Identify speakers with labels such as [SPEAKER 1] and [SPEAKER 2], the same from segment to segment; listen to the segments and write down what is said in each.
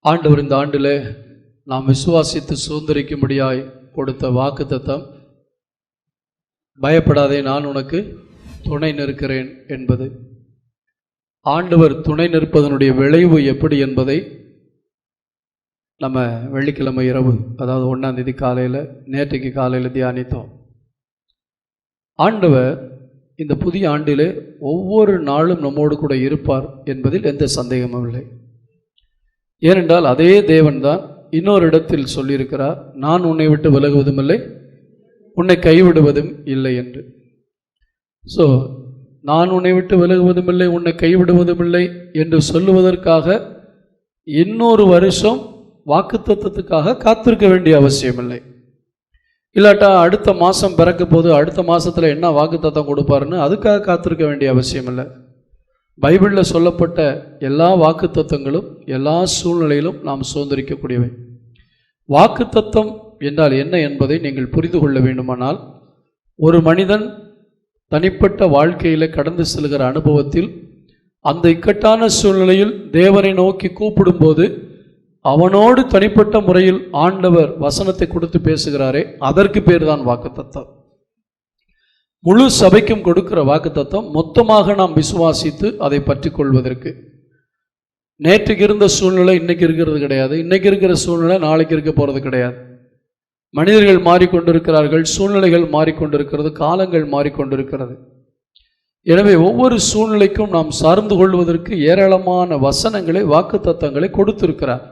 [SPEAKER 1] ஆண்டவர் இந்த ஆண்டில் நாம் விசுவாசித்து சுதந்திரிக்கும்படியாய் கொடுத்த வாக்குத்தத்தம், பயப்படாதே நான் உனக்கு துணை நிற்கிறேன் என்பது. ஆண்டவர் துணை நிற்பதனுடைய விளைவு எப்படி என்பதை நம்ம வெள்ளிக்கிழமை இரவு, அதாவது 1ஆம் தேதி காலையில், நேற்றைக்கு காலையில் தியானித்தோம். ஆண்டவர் இந்த புதிய ஆண்டிலே ஒவ்வொரு நாளும் நம்மோடு கூட இருப்பார் என்பதில் எந்த சந்தேகமும் இல்லை. ஏனென்றால் அதே தேவன்தான் இன்னொரு இடத்தில் சொல்லியிருக்கிறார், நான் உன்னை விட்டு விலகுவதும் இல்லை, உன்னை கைவிடுவதும் இல்லை என்று. ஸோ நான் உன்னை விட்டு விலகுவதும் இல்லை, உன்னை கைவிடுவதும் இல்லை என்று சொல்லுவதற்காக இன்னொரு வருஷம் வாக்குத்தத்தத்துக்காக காத்திருக்க வேண்டிய அவசியம் இல்லை. இல்லாட்டா அடுத்த மாதம் பிறக்க போது அடுத்த மாதத்தில் என்ன வாக்குத்தத்தம் கொடுப்பாருன்னு அதுக்காக காத்திருக்க வேண்டிய அவசியம் இல்லை. பைபிளில் சொல்லப்பட்ட எல்லா வாக்குத்தத்தங்களும் எல்லா சூழ்நிலையிலும் நாம் சுதந்திரிக்கக்கூடியவை. வாக்குத்தத்தம் என்றால் என்ன என்பதை நீங்கள் புரிந்து கொள்ள வேண்டுமானால், ஒரு மனிதன் தனிப்பட்ட வாழ்க்கையில் கடந்து செல்கிற அனுபவத்தில் அந்த இக்கட்டான சூழ்நிலையில் தேவனை நோக்கி கூப்பிடும்போது அவனோடு தனிப்பட்ட முறையில் ஆண்டவர் வசனத்தை கொடுத்து பேசுகிறாரே, அதற்கு பேர் தான் வாக்குத்தத்தம். முழு சபைக்கும் கொடுக்கிற வாக்குத்தத்தம் மொத்தமாக நாம் விசுவாசித்து அதை பற்றி கொள்வதற்கு. நேற்றுக்கு இருந்த சூழ்நிலை இன்னைக்கு இருக்கிறது கிடையாது, இன்னைக்கு இருக்கிற சூழ்நிலை நாளைக்கு இருக்க போகிறது கிடையாது. மனிதர்கள் மாறிக்கொண்டிருக்கிறார்கள், சூழ்நிலைகள் மாறிக்கொண்டிருக்கிறது, காலங்கள் மாறிக்கொண்டிருக்கிறது. எனவே ஒவ்வொரு சூழ்நிலைக்கும் நாம் சார்ந்து கொள்வதற்கு ஏராளமான வசனங்களை, வாக்குத்தத்தங்களை கொடுத்திருக்கிறார்.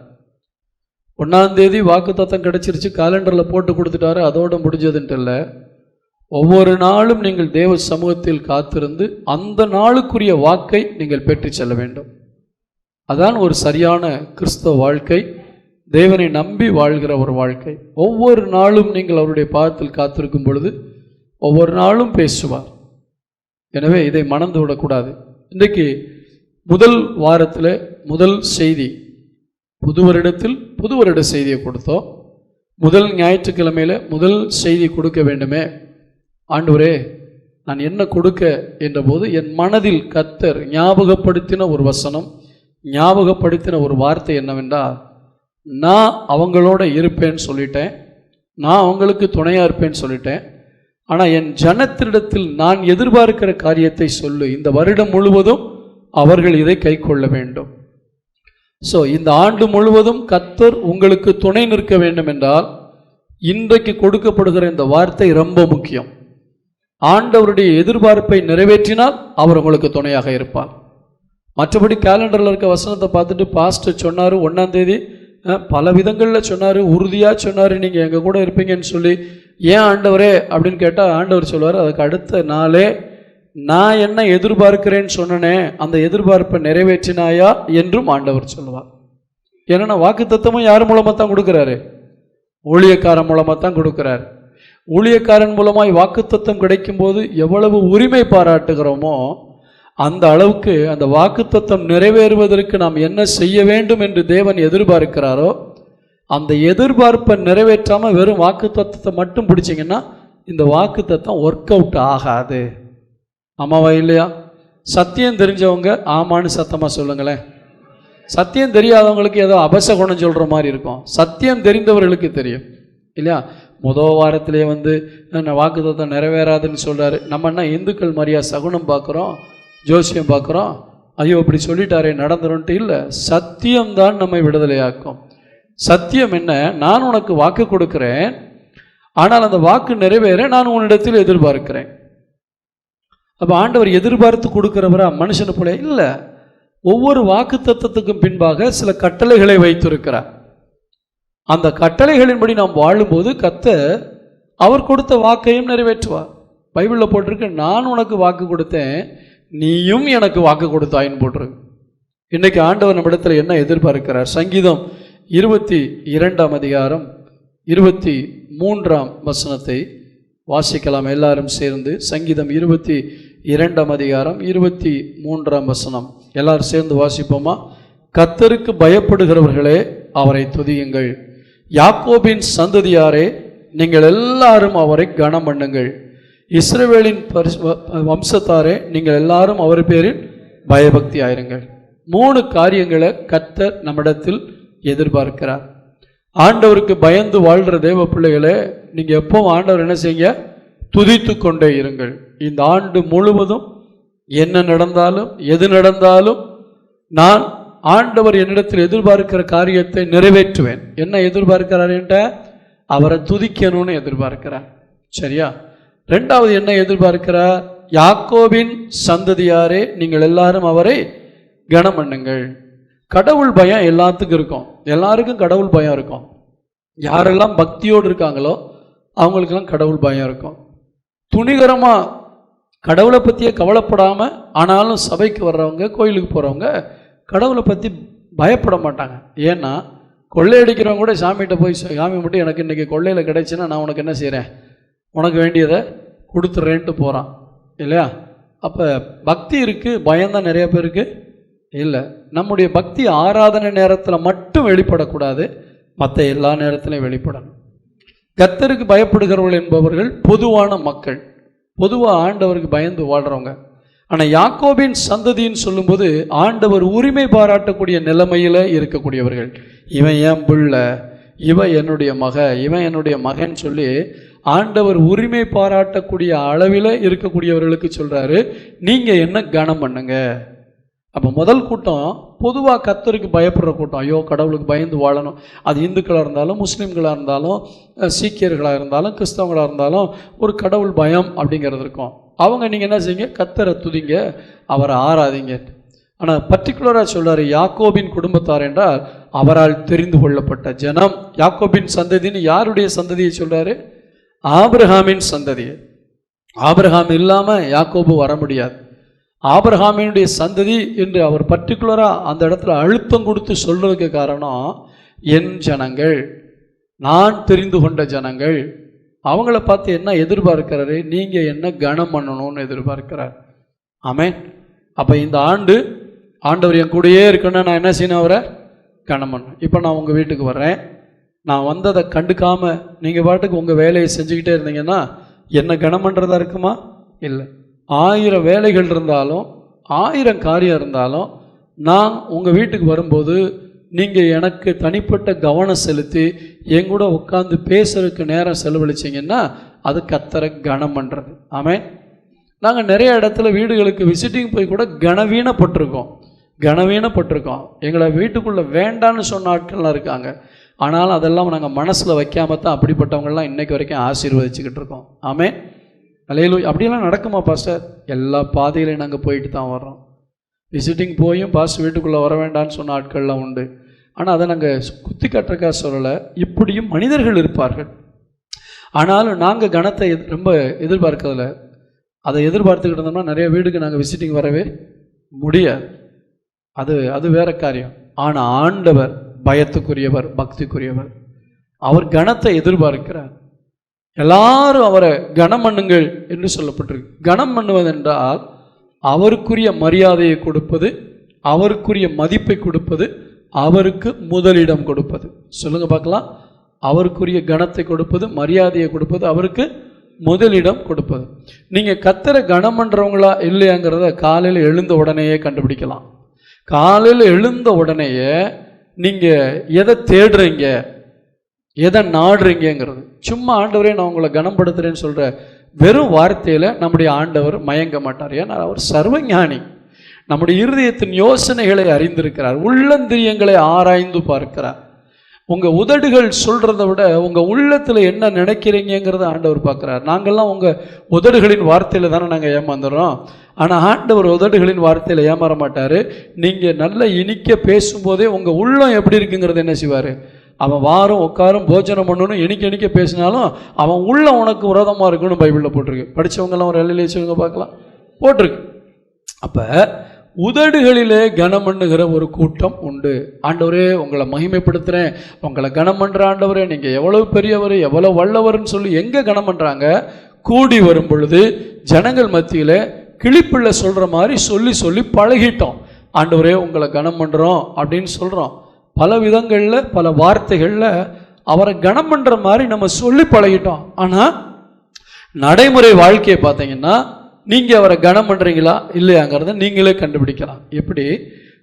[SPEAKER 1] 1ஆம் தேதி வாக்குத்தத்தம் கிடைச்சிருச்சு, காலண்டரில் போட்டு கொடுத்துட்டாரு, அதோடு முடிஞ்சதுன்ட்டு இல்லை. ஒவ்வொரு நாளும் நீங்கள் தேவ சமூகத்தில் காத்திருந்து அந்த நாளுக்குரிய வாக்கை நீங்கள் பெற்று செல்ல வேண்டும். அதான் ஒரு சரியான கிறிஸ்தவ வாழ்க்கை, தேவனை நம்பி வாழ்கிற ஒரு வாழ்க்கை. ஒவ்வொரு நாளும் நீங்கள் அவருடைய பாதத்தில் காத்திருக்கும் பொழுது ஒவ்வொரு நாளும் பேசுவார். எனவே இதை மறந்து விடக்கூடாது. இன்றைக்கு முதல் வாரத்தில் முதல் செய்தி, புது வருடத்தில் புது வருட செய்தியை கொடுத்தோம். முதல் ஞாயிற்றுக்கிழமையில் முதல் செய்தி கொடுக்க வேண்டுமே, ஆண்டவரே நான் என்ன கொடுக்க என்ற போது என் மனதில் கர்த்தர் ஞாபகப்படுத்தின ஒரு வசனம், ஞாபகப்படுத்தின ஒரு வார்த்தை என்னவென்றால், நான் அவங்களோட இருப்பேன்னு சொல்லிட்டேன், நான் அவங்களுக்கு துணையாக இருப்பேன்னு சொல்லிட்டேன், ஆனால் என் ஜனத்தினிடத்தில் நான் எதிர்பார்க்கிற காரியத்தை சொல்லு, இந்த வருடம் முழுவதும் அவர்கள் இதை கை கொள்ள வேண்டும். ஸோ இந்த ஆண்டு முழுவதும் கர்த்தர் உங்களுக்கு துணை நிற்க வேண்டும் என்றால் இன்றைக்கு கொடுக்கப்படுகிற இந்த வார்த்தை ரொம்ப முக்கியம். ஆண்டவருடைய எதிர்பார்ப்பை நிறைவேற்றினால் அவர் உங்களுக்கு துணையாக இருப்பார். மற்றபடி கேலண்டரில் இருக்க வசனத்தை பார்த்துட்டு பாஸ்டர் சொன்னார் 1ஆம் தேதி பல விதங்களில் சொன்னார், உறுதியாக சொன்னார், நீங்கள் எங்கள் கூட இருப்பீங்கன்னு சொல்லி, ஏன் ஆண்டவரே அப்படின்னு கேட்டால் ஆண்டவர் சொல்லுவார், அதுக்கு அடுத்த நாளே நான் என்ன எதிர்பார்க்கிறேன்னு சொன்னனே அந்த எதிர்பார்ப்பை நிறைவேற்றினாயா என்றும் ஆண்டவர் சொல்லுவார். ஏன்னா வாக்குத்தத்தமும் யார் மூலமாக தான் கொடுக்குறாரு? ஊழியக்காரன் மூலமாக தான் கொடுக்குறாரு. ஊழியக்காரன் மூலமாய் வாக்குத்தத்தம் கிடைக்கும்போது எவ்வளவு உரிமை பாராட்டுகிறோமோ அந்த அளவுக்கு அந்த வாக்குத்தத்தம் நிறைவேறுவதற்கு நாம் என்ன செய்ய வேண்டும் என்று தேவன் எதிர்பார்க்கிறாரோ அந்த எதிர்பார்ப்பை நிறைவேற்றாமல் வெறும் வாக்குத்தத்தத்தை மட்டும் பிடிச்சிங்கன்னா இந்த வாக்குத்தத்தம் ஒர்க் அவுட் ஆகாது. ஆமாவா இல்லையா? சத்தியம் தெரிஞ்சவங்க ஆமான்னு சத்தமாக சொல்லுங்களேன். சத்தியம் தெரியாதவங்களுக்கு ஏதோ அபசகுணம் சொல்கிற மாதிரி இருக்கும், சத்தியம் தெரிந்தவர்களுக்கு தெரியும் இல்லையா? முதல் வாரத்திலே வாக்குத்தத்தம் நிறைவேறாதுன்னு சொல்கிறாரு. நம்ம என்ன இந்துக்கள் மாதிரியா சகுனம் பார்க்குறோம், ஜோசியம் பார்க்குறோம், ஐயோ இப்படி சொல்லிட்டாரே நடந்துருன்ட்டு இல்லை. சத்தியம்தான் நம்மை விடுதலையாக்கும். சத்தியம் என்ன? நான் உனக்கு வாக்கு கொடுக்குறேன், ஆனால் அந்த வாக்கு நிறைவேற நான் உன்னிடத்தில் எதிர்பார்க்கிறேன். அப்போ ஆண்டவர் எதிர்பார்த்து கொடுக்குறவரா மனுஷனை போல இல்லை. ஒவ்வொரு வாக்கு தத்துவத்துக்கும் பின்பாக சில கட்டளைகளை வைத்திருக்கிறார். அந்த கட்டளைகளின்படி நாம் வாழும்போது கர்த்தர் அவர் கொடுத்த வாக்கையும் நிறைவேற்றுவார். பைபிளில் போட்டிருக்கு, நான் உனக்கு வாக்கு கொடுத்தேன், நீயும் எனக்கு வாக்கு கொடுத்தாயின்னு போட்டிருக்கு. இன்னைக்கு ஆண்டவர் நம்மிடத்தில் என்ன எதிர்பார்க்கிறார்? சங்கீதம் 22 அதிகாரம் 23 வசனத்தை வாசிக்கலாம் எல்லாரும் சேர்ந்து. சங்கீதம் 22ஆம் அதிகாரம் 23ஆம் வசனம். எல்லாரும் சேர்ந்து வாசிப்போமா? கர்த்தருக்கு பயப்படுகிறவர்களே அவரை துதியுங்கள், யாக்கோபின் சந்ததியாரே நீங்கள் எல்லாரும் அவரை கனம் பண்ணுங்கள், இஸ்ரவேலின் வம்சத்தாரே நீங்கள் எல்லாரும் அவர் பேரில் பயபக்தி ஆயிருங்கள். 3 காரியங்களை கர்த்தர் நம்மிடத்தில் எதிர்பார்க்கிறார். ஆண்டவருக்கு பயந்து வாழ்கிற தேவ பிள்ளைகளே, நீங்கள் எப்பவும் ஆண்டவர் என்ன செய்ய? துதித்து கொண்டே இருங்கள். இந்த ஆண்டு முழுவதும் என்ன நடந்தாலும் எது நடந்தாலும் நான் ஆண்டவர் என்னிடத்தில் எதிர்பார்க்கிற காரியத்தை நிறைவேற்றுவேன். என்ன எதிர்பார்க்கிறார் என்ற? அவரை துதிக்கணும்னு எதிர்பார்க்கிறார். சரியா? 2வது என்ன எதிர்பார்க்கிறார்? யாக்கோபின் சந்ததியாரே நீங்கள் எல்லாரும் அவரை கனம் பண்ணுங்கள். கடவுள் பயம் எல்லாத்துக்கும் இருக்கும். எல்லாருக்கும் கடவுள் பயம் இருக்கும். யாரெல்லாம் பக்தியோடு இருக்காங்களோ அவங்களுக்கெல்லாம் கடவுள் பயம் இருக்கும். துணிகரமாக கடவுளை பற்றியே கவலைப்படாமல் ஆனாலும் சபைக்கு வர்றவங்க, கோயிலுக்கு போகிறவங்க கடவுளை பற்றி பயப்பட மாட்டாங்க. ஏன்னா கொள்ளையடிக்கிறவங்க கூட சாமிகிட்ட போய், சாமி மட்டும் எனக்கு இன்றைக்கி கொள்ளையில் கிடைச்சுன்னா நான் உனக்கு என்ன செய்கிறேன், உனக்கு வேண்டியதை கொடுத்துட்றேன்ட்டு போகிறான் இல்லையா? அப்போ பக்தி இருக்குது, பயம்தான் நிறைய பேருக்கு இல்லை. நம்முடைய பக்தி ஆராதனை நேரத்தில் மட்டும் வெளிப்படக்கூடாது, மற்ற எல்லா நேரத்திலையும் வெளிப்படணும். கர்த்தருக்கு பயப்படுகிறவர்கள் என்பவர்கள் பொதுவான மக்கள், பொதுவாக ஆண்டவருக்கு பயந்து வாழ்கிறவங்க. ஆனால் யாக்கோபின் சந்ததின்னு சொல்லும்போது ஆண்டவர் உரிமை பாராட்டக்கூடிய நிலைமையில் இருக்கக்கூடியவர்கள். இவன் என் பிள்ளை, இவன் என்னுடைய இவன் என்னுடைய மகன் சொல்லி ஆண்டவர் உரிமை பாராட்டக்கூடிய அளவில் இருக்கக்கூடியவர்களுக்கு சொல்கிறாரு, நீங்கள் என்ன கனம் பண்ணுங்க. அப்போ முதல் கூட்டம் பொதுவாக கர்த்தருக்கு பயப்படுற கூட்டம். ஐயோ கடவுளுக்கு பயந்து வாழணும். அது இந்துக்களாக இருந்தாலும், முஸ்லீம்களாக இருந்தாலும், சீக்கியர்களாக இருந்தாலும், கிறிஸ்தவங்களாக இருந்தாலும் ஒரு கடவுள் பயம் அப்படிங்கிறது இருக்கும். அவங்க நீங்கள் என்ன செய்யுங்க? கர்த்தரை துதிங்க, அவரை ஆராதிங்க. ஆனால் பர்டிகுலராக சொல்கிறார் யாக்கோபின் குடும்பத்தார் என்றால் அவரால் தெரிந்து கொள்ளப்பட்ட ஜனம். யாக்கோபின் சந்ததின்னு யாருடைய சந்ததியை சொல்கிறாரு? ஆபிரகாமின் சந்ததியை. ஆபிரகாம் இல்லாமல் யாக்கோபு வர முடியாது. ஆபிரகாமினுடைய சந்ததி என்று அவர் பர்டிகுலராக அந்த இடத்துல அழுத்தம் கொடுத்து சொல்றதுக்கு காரணம், என் ஜனங்கள், நான் தெரிந்து கொண்ட ஜனங்கள். அவங்கள பார்த்து என்ன எதிர்பார்க்கிறாரு? நீங்கள் என்ன கனம் பண்ணணும்னு எதிர்பார்க்கிறார். ஆமென். அப்போ இந்த ஆண்டவர் என் கூடயே இருக்குன்னு நான் என்ன செய்யணும்? அவரை கனம் பண்ணணும். இப்போ நான் உங்கள் வீட்டுக்கு வர்றேன், நான் வந்ததை கண்டுக்காமல் நீங்கள் பாட்டுக்கு உங்கள் வேலையை செஞ்சுக்கிட்டே இருந்தீங்கன்னா என்ன கனம் பண்ணுறதா இருக்குமா? இல்லை. 1000 வேலைகள் இருந்தாலும் 1000 காரியம் இருந்தாலும் நான் உங்கள் வீட்டுக்கு வரும்போது நீங்கள் எனக்கு தனிப்பட்ட கவனம் செலுத்தி என் கூட உட்காந்து பேசுறதுக்கு நேரம் செலவழிச்சிங்கன்னா அது கர்த்தரை கனம் பண்ணுறது. ஆமென். நாங்கள் நிறைய இடத்துல வீடுகளுக்கு விசிட்டிங் போய் கூட கனவீனப்பட்டிருக்கோம். எங்களை வீட்டுக்குள்ளே வேண்டான்னு சொன்ன ஆட்கள்லாம் இருக்காங்க. ஆனாலும் அதெல்லாம் நாங்கள் மனசில் வைக்காம தான் அப்படிப்பட்டவங்கள்லாம் இன்றைக்கு வரைக்கும் ஆசீர்வதிச்சுக்கிட்டு இருக்கோம். ஆமென். அல்லேலூயா. அப்படியெல்லாம் நடக்குமா பாஸ்டர்? எல்லா பாதையிலையும் நாங்கள் போயிட்டு தான் வர்றோம். விசிட்டிங் போயும் பாஸ்டர் வீட்டுக்குள்ளே வர வேண்டான்னு சொன்ன ஆட்கள்லாம் உண்டு. ஆனால் அதை நாங்கள் குத்தி கட்டுறக்கா சொல்லலை. இப்படியும் மனிதர்கள் இருப்பார்கள். ஆனாலும் நாங்கள் கனத்தை ரொம்ப எதிர்பார்க்கறதில்ல. அதை எதிர்பார்த்துக்கிட்டு இருந்தோம்னா நிறைய வீடுக்கு நாங்கள் விசிட்டிங் வரவே முடியாது. அது வேற காரியம். ஆனால் ஆண்டவர் பயத்துக்குரியவர், பக்திக்குரியவர். அவர் கனத்தை எதிர்பார்க்கிறார். எல்லாரும் அவரை கனம் பண்ணுங்கள் என்று சொல்லப்பட்டிருக்கு. கனம் பண்ணுவதென்றால் அவருக்குரிய மரியாதையை கொடுப்பது, அவருக்குரிய மதிப்பை கொடுப்பது, அவருக்கு முதலிடம் கொடுப்பது. சொல்லுங்க பார்க்கலாம். அவருக்குரிய கனத்தை கொடுப்பது, மரியாதையை கொடுப்பது, அவருக்கு முதலிடம் கொடுப்பது. நீங்கள் கர்த்தரை கனம் பண்ணுறவங்களா இல்லையாங்கிறத காலையில் எழுந்த உடனேயே கண்டுபிடிக்கலாம். காலையில் எழுந்த உடனேயே நீங்கள் எதை தேடுறீங்க, எதை நாடுறீங்கிறது. சும்மா ஆண்டவரே நான் உங்களை கனப்படுத்துகிறேன்னு சொல்கிற வெறும் வார்த்தையில் நம்முடைய ஆண்டவர் மயங்க மாட்டார். ஏன்னா அவர் சர்வஞானி. நம்முடைய இருதயத்தின் யோசனைகளை அறிந்திருக்கிறார். உள்ளந்திரியங்களை ஆராய்ந்து பார்க்கிறார். உங்கள் உதடுகள் சொல்கிறத விட உங்கள் உள்ளத்தில் என்ன நினைக்கிறீங்கிறத ஆண்டவர் பார்க்குறார். நாங்கள்லாம் உங்கள் உதடுகளின் வார்த்தையில் தானே நாங்கள் ஏமாந்துடுறோம். ஆனால் ஆண்டவர் உதடுகளின் வார்த்தையில் ஏமாற மாட்டார். நீங்கள் நல்ல இனிக்க பேசும்போதே உங்கள் உள்ளம் எப்படி இருக்குங்கிறது என்ன செய்வார்? அவன் வாரம் உட்காரும் போஜனம் பண்ணணும் இனிக்க பேசினாலும் அவன் உள்ள உனக்கு விரோதமாக இருக்குன்னு பைபிளில் போட்டிருக்கு. படித்தவங்கெல்லாம் ஒரு எல்லையிலே சொல்லுங்க பார்க்கலாம், போட்டிருக்கு. அப்போ உதடுகளிலே கனம் பண்ணுகிற ஒரு கூட்டம் உண்டு. ஆண்டவரே உங்களை மகிமைப்படுத்துகிறேன், உங்களை கனம் பண்ணுற ஆண்டவரே, நீங்கள் எவ்வளவு பெரியவர், எவ்வளோ வல்லவர்னு சொல்லி எங்கே கனம் பண்ணுறாங்க? கூடி வரும் பொழுது ஜனங்கள் மத்தியில் கிளிப்பிள்ளை சொல்கிற மாதிரி சொல்லி சொல்லி பழகிட்டோம். ஆண்டவரே உங்களை கனம் பண்ணுறோம் அப்படின்னு சொல்கிறோம். பல விதங்களில் பல வார்த்தைகளில் அவரை கனம் பண்ணுற மாதிரி நம்ம சொல்லி பழகிட்டோம். ஆனால் நடைமுறை வாழ்க்கையை பார்த்தீங்கன்னா நீங்கள் அவரை கனம் பண்ணுறீங்களா இல்லையாங்கிறத நீங்களே கண்டுபிடிக்கலாம். எப்படி?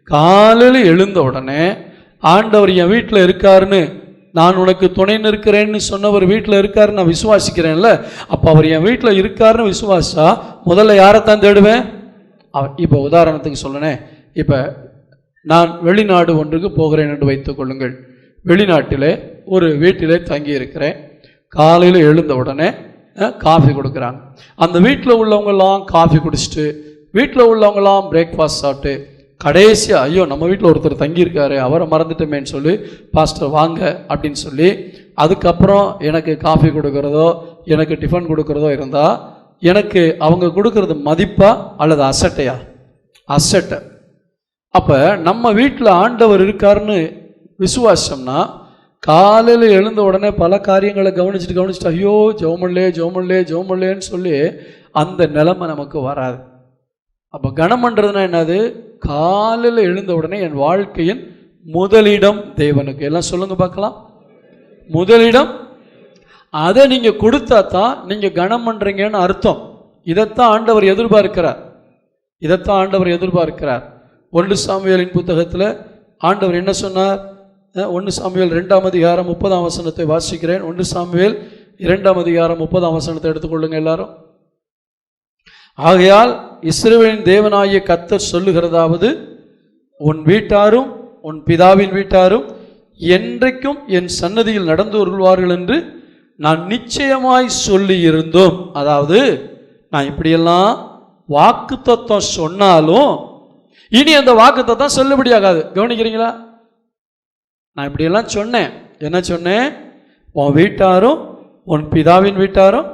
[SPEAKER 1] காலையில் எழுந்த உடனே ஆண்டவர் என் வீட்டில் இருக்காருன்னு, நான் உனக்கு துணை நிற்கிறேன்னு சொன்னவர் வீட்டில் இருக்காருன்னு நான் விசுவாசிக்கிறேன்ல, அப்போ அவர் என் வீட்டில் இருக்காருன்னு விசுவாசா முதல்ல யாரைத்தான் தேடுவேன்? அவர். இப்போ உதாரணத்துக்கு சொல்லணே, இப்போ நான் வெளிநாடு ஒன்றுக்கு போகிறேன் என்று வைத்துக் கொள்ளுங்கள். வெளிநாட்டிலே ஒரு வீட்டிலே தங்கி இருக்கிறேன். காலையில் எழுந்த உடனே காஃபி கொடுக்குறாங்க. அந்த வீட்டில் உள்ளவங்கெல்லாம் காஃபி குடிச்சிட்டு, வீட்டில் உள்ளவங்களாம் பிரேக்ஃபாஸ்ட் சாப்பிட்டு, கடைசியாக ஐயோ நம்ம வீட்டில் ஒருத்தர் தங்கியிருக்காரு அவரை மறந்துட்டோமேன்னு சொல்லி பாஸ்டர் வாங்க அப்படின்னு சொல்லி அதுக்கப்புறம் எனக்கு காஃபி கொடுக்குறதோ எனக்கு டிஃபன் கொடுக்குறதோ இருந்தால் எனக்கு அவங்க கொடுக்கறது மதிப்பா அல்லது அசட்டையா? அசட்டை. அப்போ நம்ம வீட்டில் ஆண்டவர் இருக்காருன்னு விசுவாசம்னா காலையில் எழுந்த உடனே பல காரியங்களை கவனிச்சுட்டு ஐயோ ஜெபமல்லேன்னு சொல்லி அந்த நிலைமை நமக்கு வராது. அப்போ கனம் பண்ணுறதுனா என்னது? காலையில் எழுந்த உடனே என் வாழ்க்கையின் முதலிடம் தேவனுக்கு. எல்லாம் சொல்லுங்க பார்க்கலாம். முதலிடம். அதை நீங்கள் கொடுத்தா தான் நீங்கள் கனம் பண்ணுறீங்கன்னு அர்த்தம். இதைத்தான் ஆண்டவர் எதிர்பார்க்கிறார். 1 சாமுவேலின் புத்தகத்தில் ஆண்டவர் என்ன சொன்னார்? 1 சாமுவேல் 2ஆம் அதிகாரம் 30ஆம் வசனத்தை வாசிக்கிறேன். 1 சாமுவேல் 2ஆம் அதிகாரம் 30ஆம் வசனத்தை எடுத்துக்கொள்ளுங்க எல்லாரும். ஆகையால் இஸ்ரவேலின் தேவனாகிய கர்த்தர் சொல்லுகிறதாவது, உன் வீட்டாரும் உன் பிதாவின் வீட்டாரும் என்றைக்கும் என் சன்னதியில் நடந்து வருவார்கள் என்று நான் நிச்சயமாய் சொல்லி இருந்தோம். அதாவது நான் இப்படியெல்லாம் வாக்குத்தத்தம் சொன்னாலும் இனி அந்த வாக்குத்தத்தம் செல்லுபடியாகாது. கவனிக்கிறீங்களா? நான் இப்படியெல்லாம் சொன்னேன். என்ன சொன்னேன்? உன் வீட்டாரும் உன் பிதாவின் வீட்டாரும்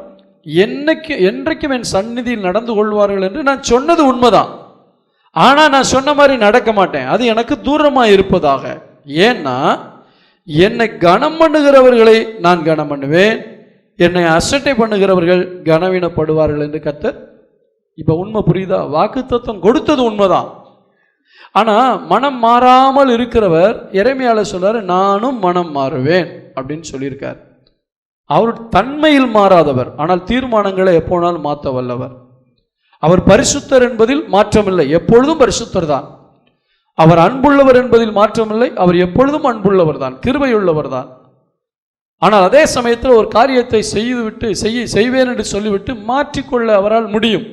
[SPEAKER 1] என்றைக்கும் என் சந்நிதியில் நடந்து கொள்வார்கள் என்று நான் சொன்னது உண்மைதான். ஆனால் நான் சொன்ன மாதிரி நடக்க மாட்டேன். அது எனக்கு தூரமாக இருப்பதாக. ஏன்னா என்னை கனம் பண்ணுகிறவர்களை நான் கனம் பண்ணுவேன், என்னை அசட்டை பண்ணுகிறவர்கள் கனவீனப்படுவார்கள் என்று கர்த்தர். இப்போ உண்மை புரியுதா? வாக்குத்தத்தம் கொடுத்தது உண்மைதான். ஆனால் மனம் மாறாமல் இருக்கிறவர் எரேமியால சொல்றாரு, நானும் மனம் மாறுவேன் அப்படின்னு சொல்லியிருக்கார். அவர் தன்மையில் மாறாதவர், ஆனால் தீர்மானங்களை எப்போனாலும் மாற்ற வல்லவர். அவர் பரிசுத்தர் என்பதில் மாற்றமில்லை, எப்பொழுதும் பரிசுத்தர் தான். அவர் அன்புள்ளவர் என்பதில் மாற்றமில்லை, அவர் எப்பொழுதும் அன்புள்ளவர் தான், கிருபையுள்ளவர் தான். ஆனால் அதே சமயத்தில் ஒரு காரியத்தை செய்வேன் என்று சொல்லிவிட்டு மாற்றிக்கொள்ள அவரால் முடியும்.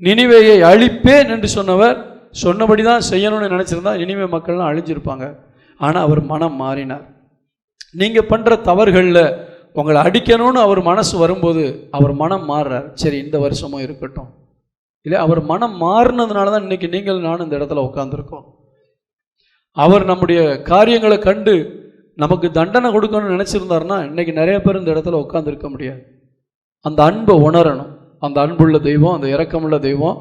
[SPEAKER 1] நினிவேயை அழிப்பேன் என்று சொன்னவர் சொன்னபடி தான் செய்யணும்னு நினச்சிருந்தா நினிவே மக்கள்லாம் அழிஞ்சிருப்பாங்க. ஆனால் அவர் மனம் மாறினார். நீங்கள் பண்ணுற தவறுகளில் உங்களை அடிக்கணும்னு அவர் மனசு வரும்போது அவர் மனம் மாறுறார். சரி, இந்த வருஷமும் இருக்கட்டும். இல்லை, அவர் மனம் மாறினதுனால தான் இன்றைக்கி நீங்கள் நானும் இந்த இடத்துல உட்காந்துருக்கோம். அவர் நம்முடைய காரியங்களை கண்டு நமக்கு தண்டனை கொடுக்கணும்னு நினச்சிருந்தாருன்னா இன்றைக்கி நிறைய பேர் இந்த இடத்துல உட்காந்துருக்க முடியாது. அந்த அன்பை உணரணும். அந்த அன்புள்ள தெய்வம், அந்த இரக்கமுள்ள தெய்வம்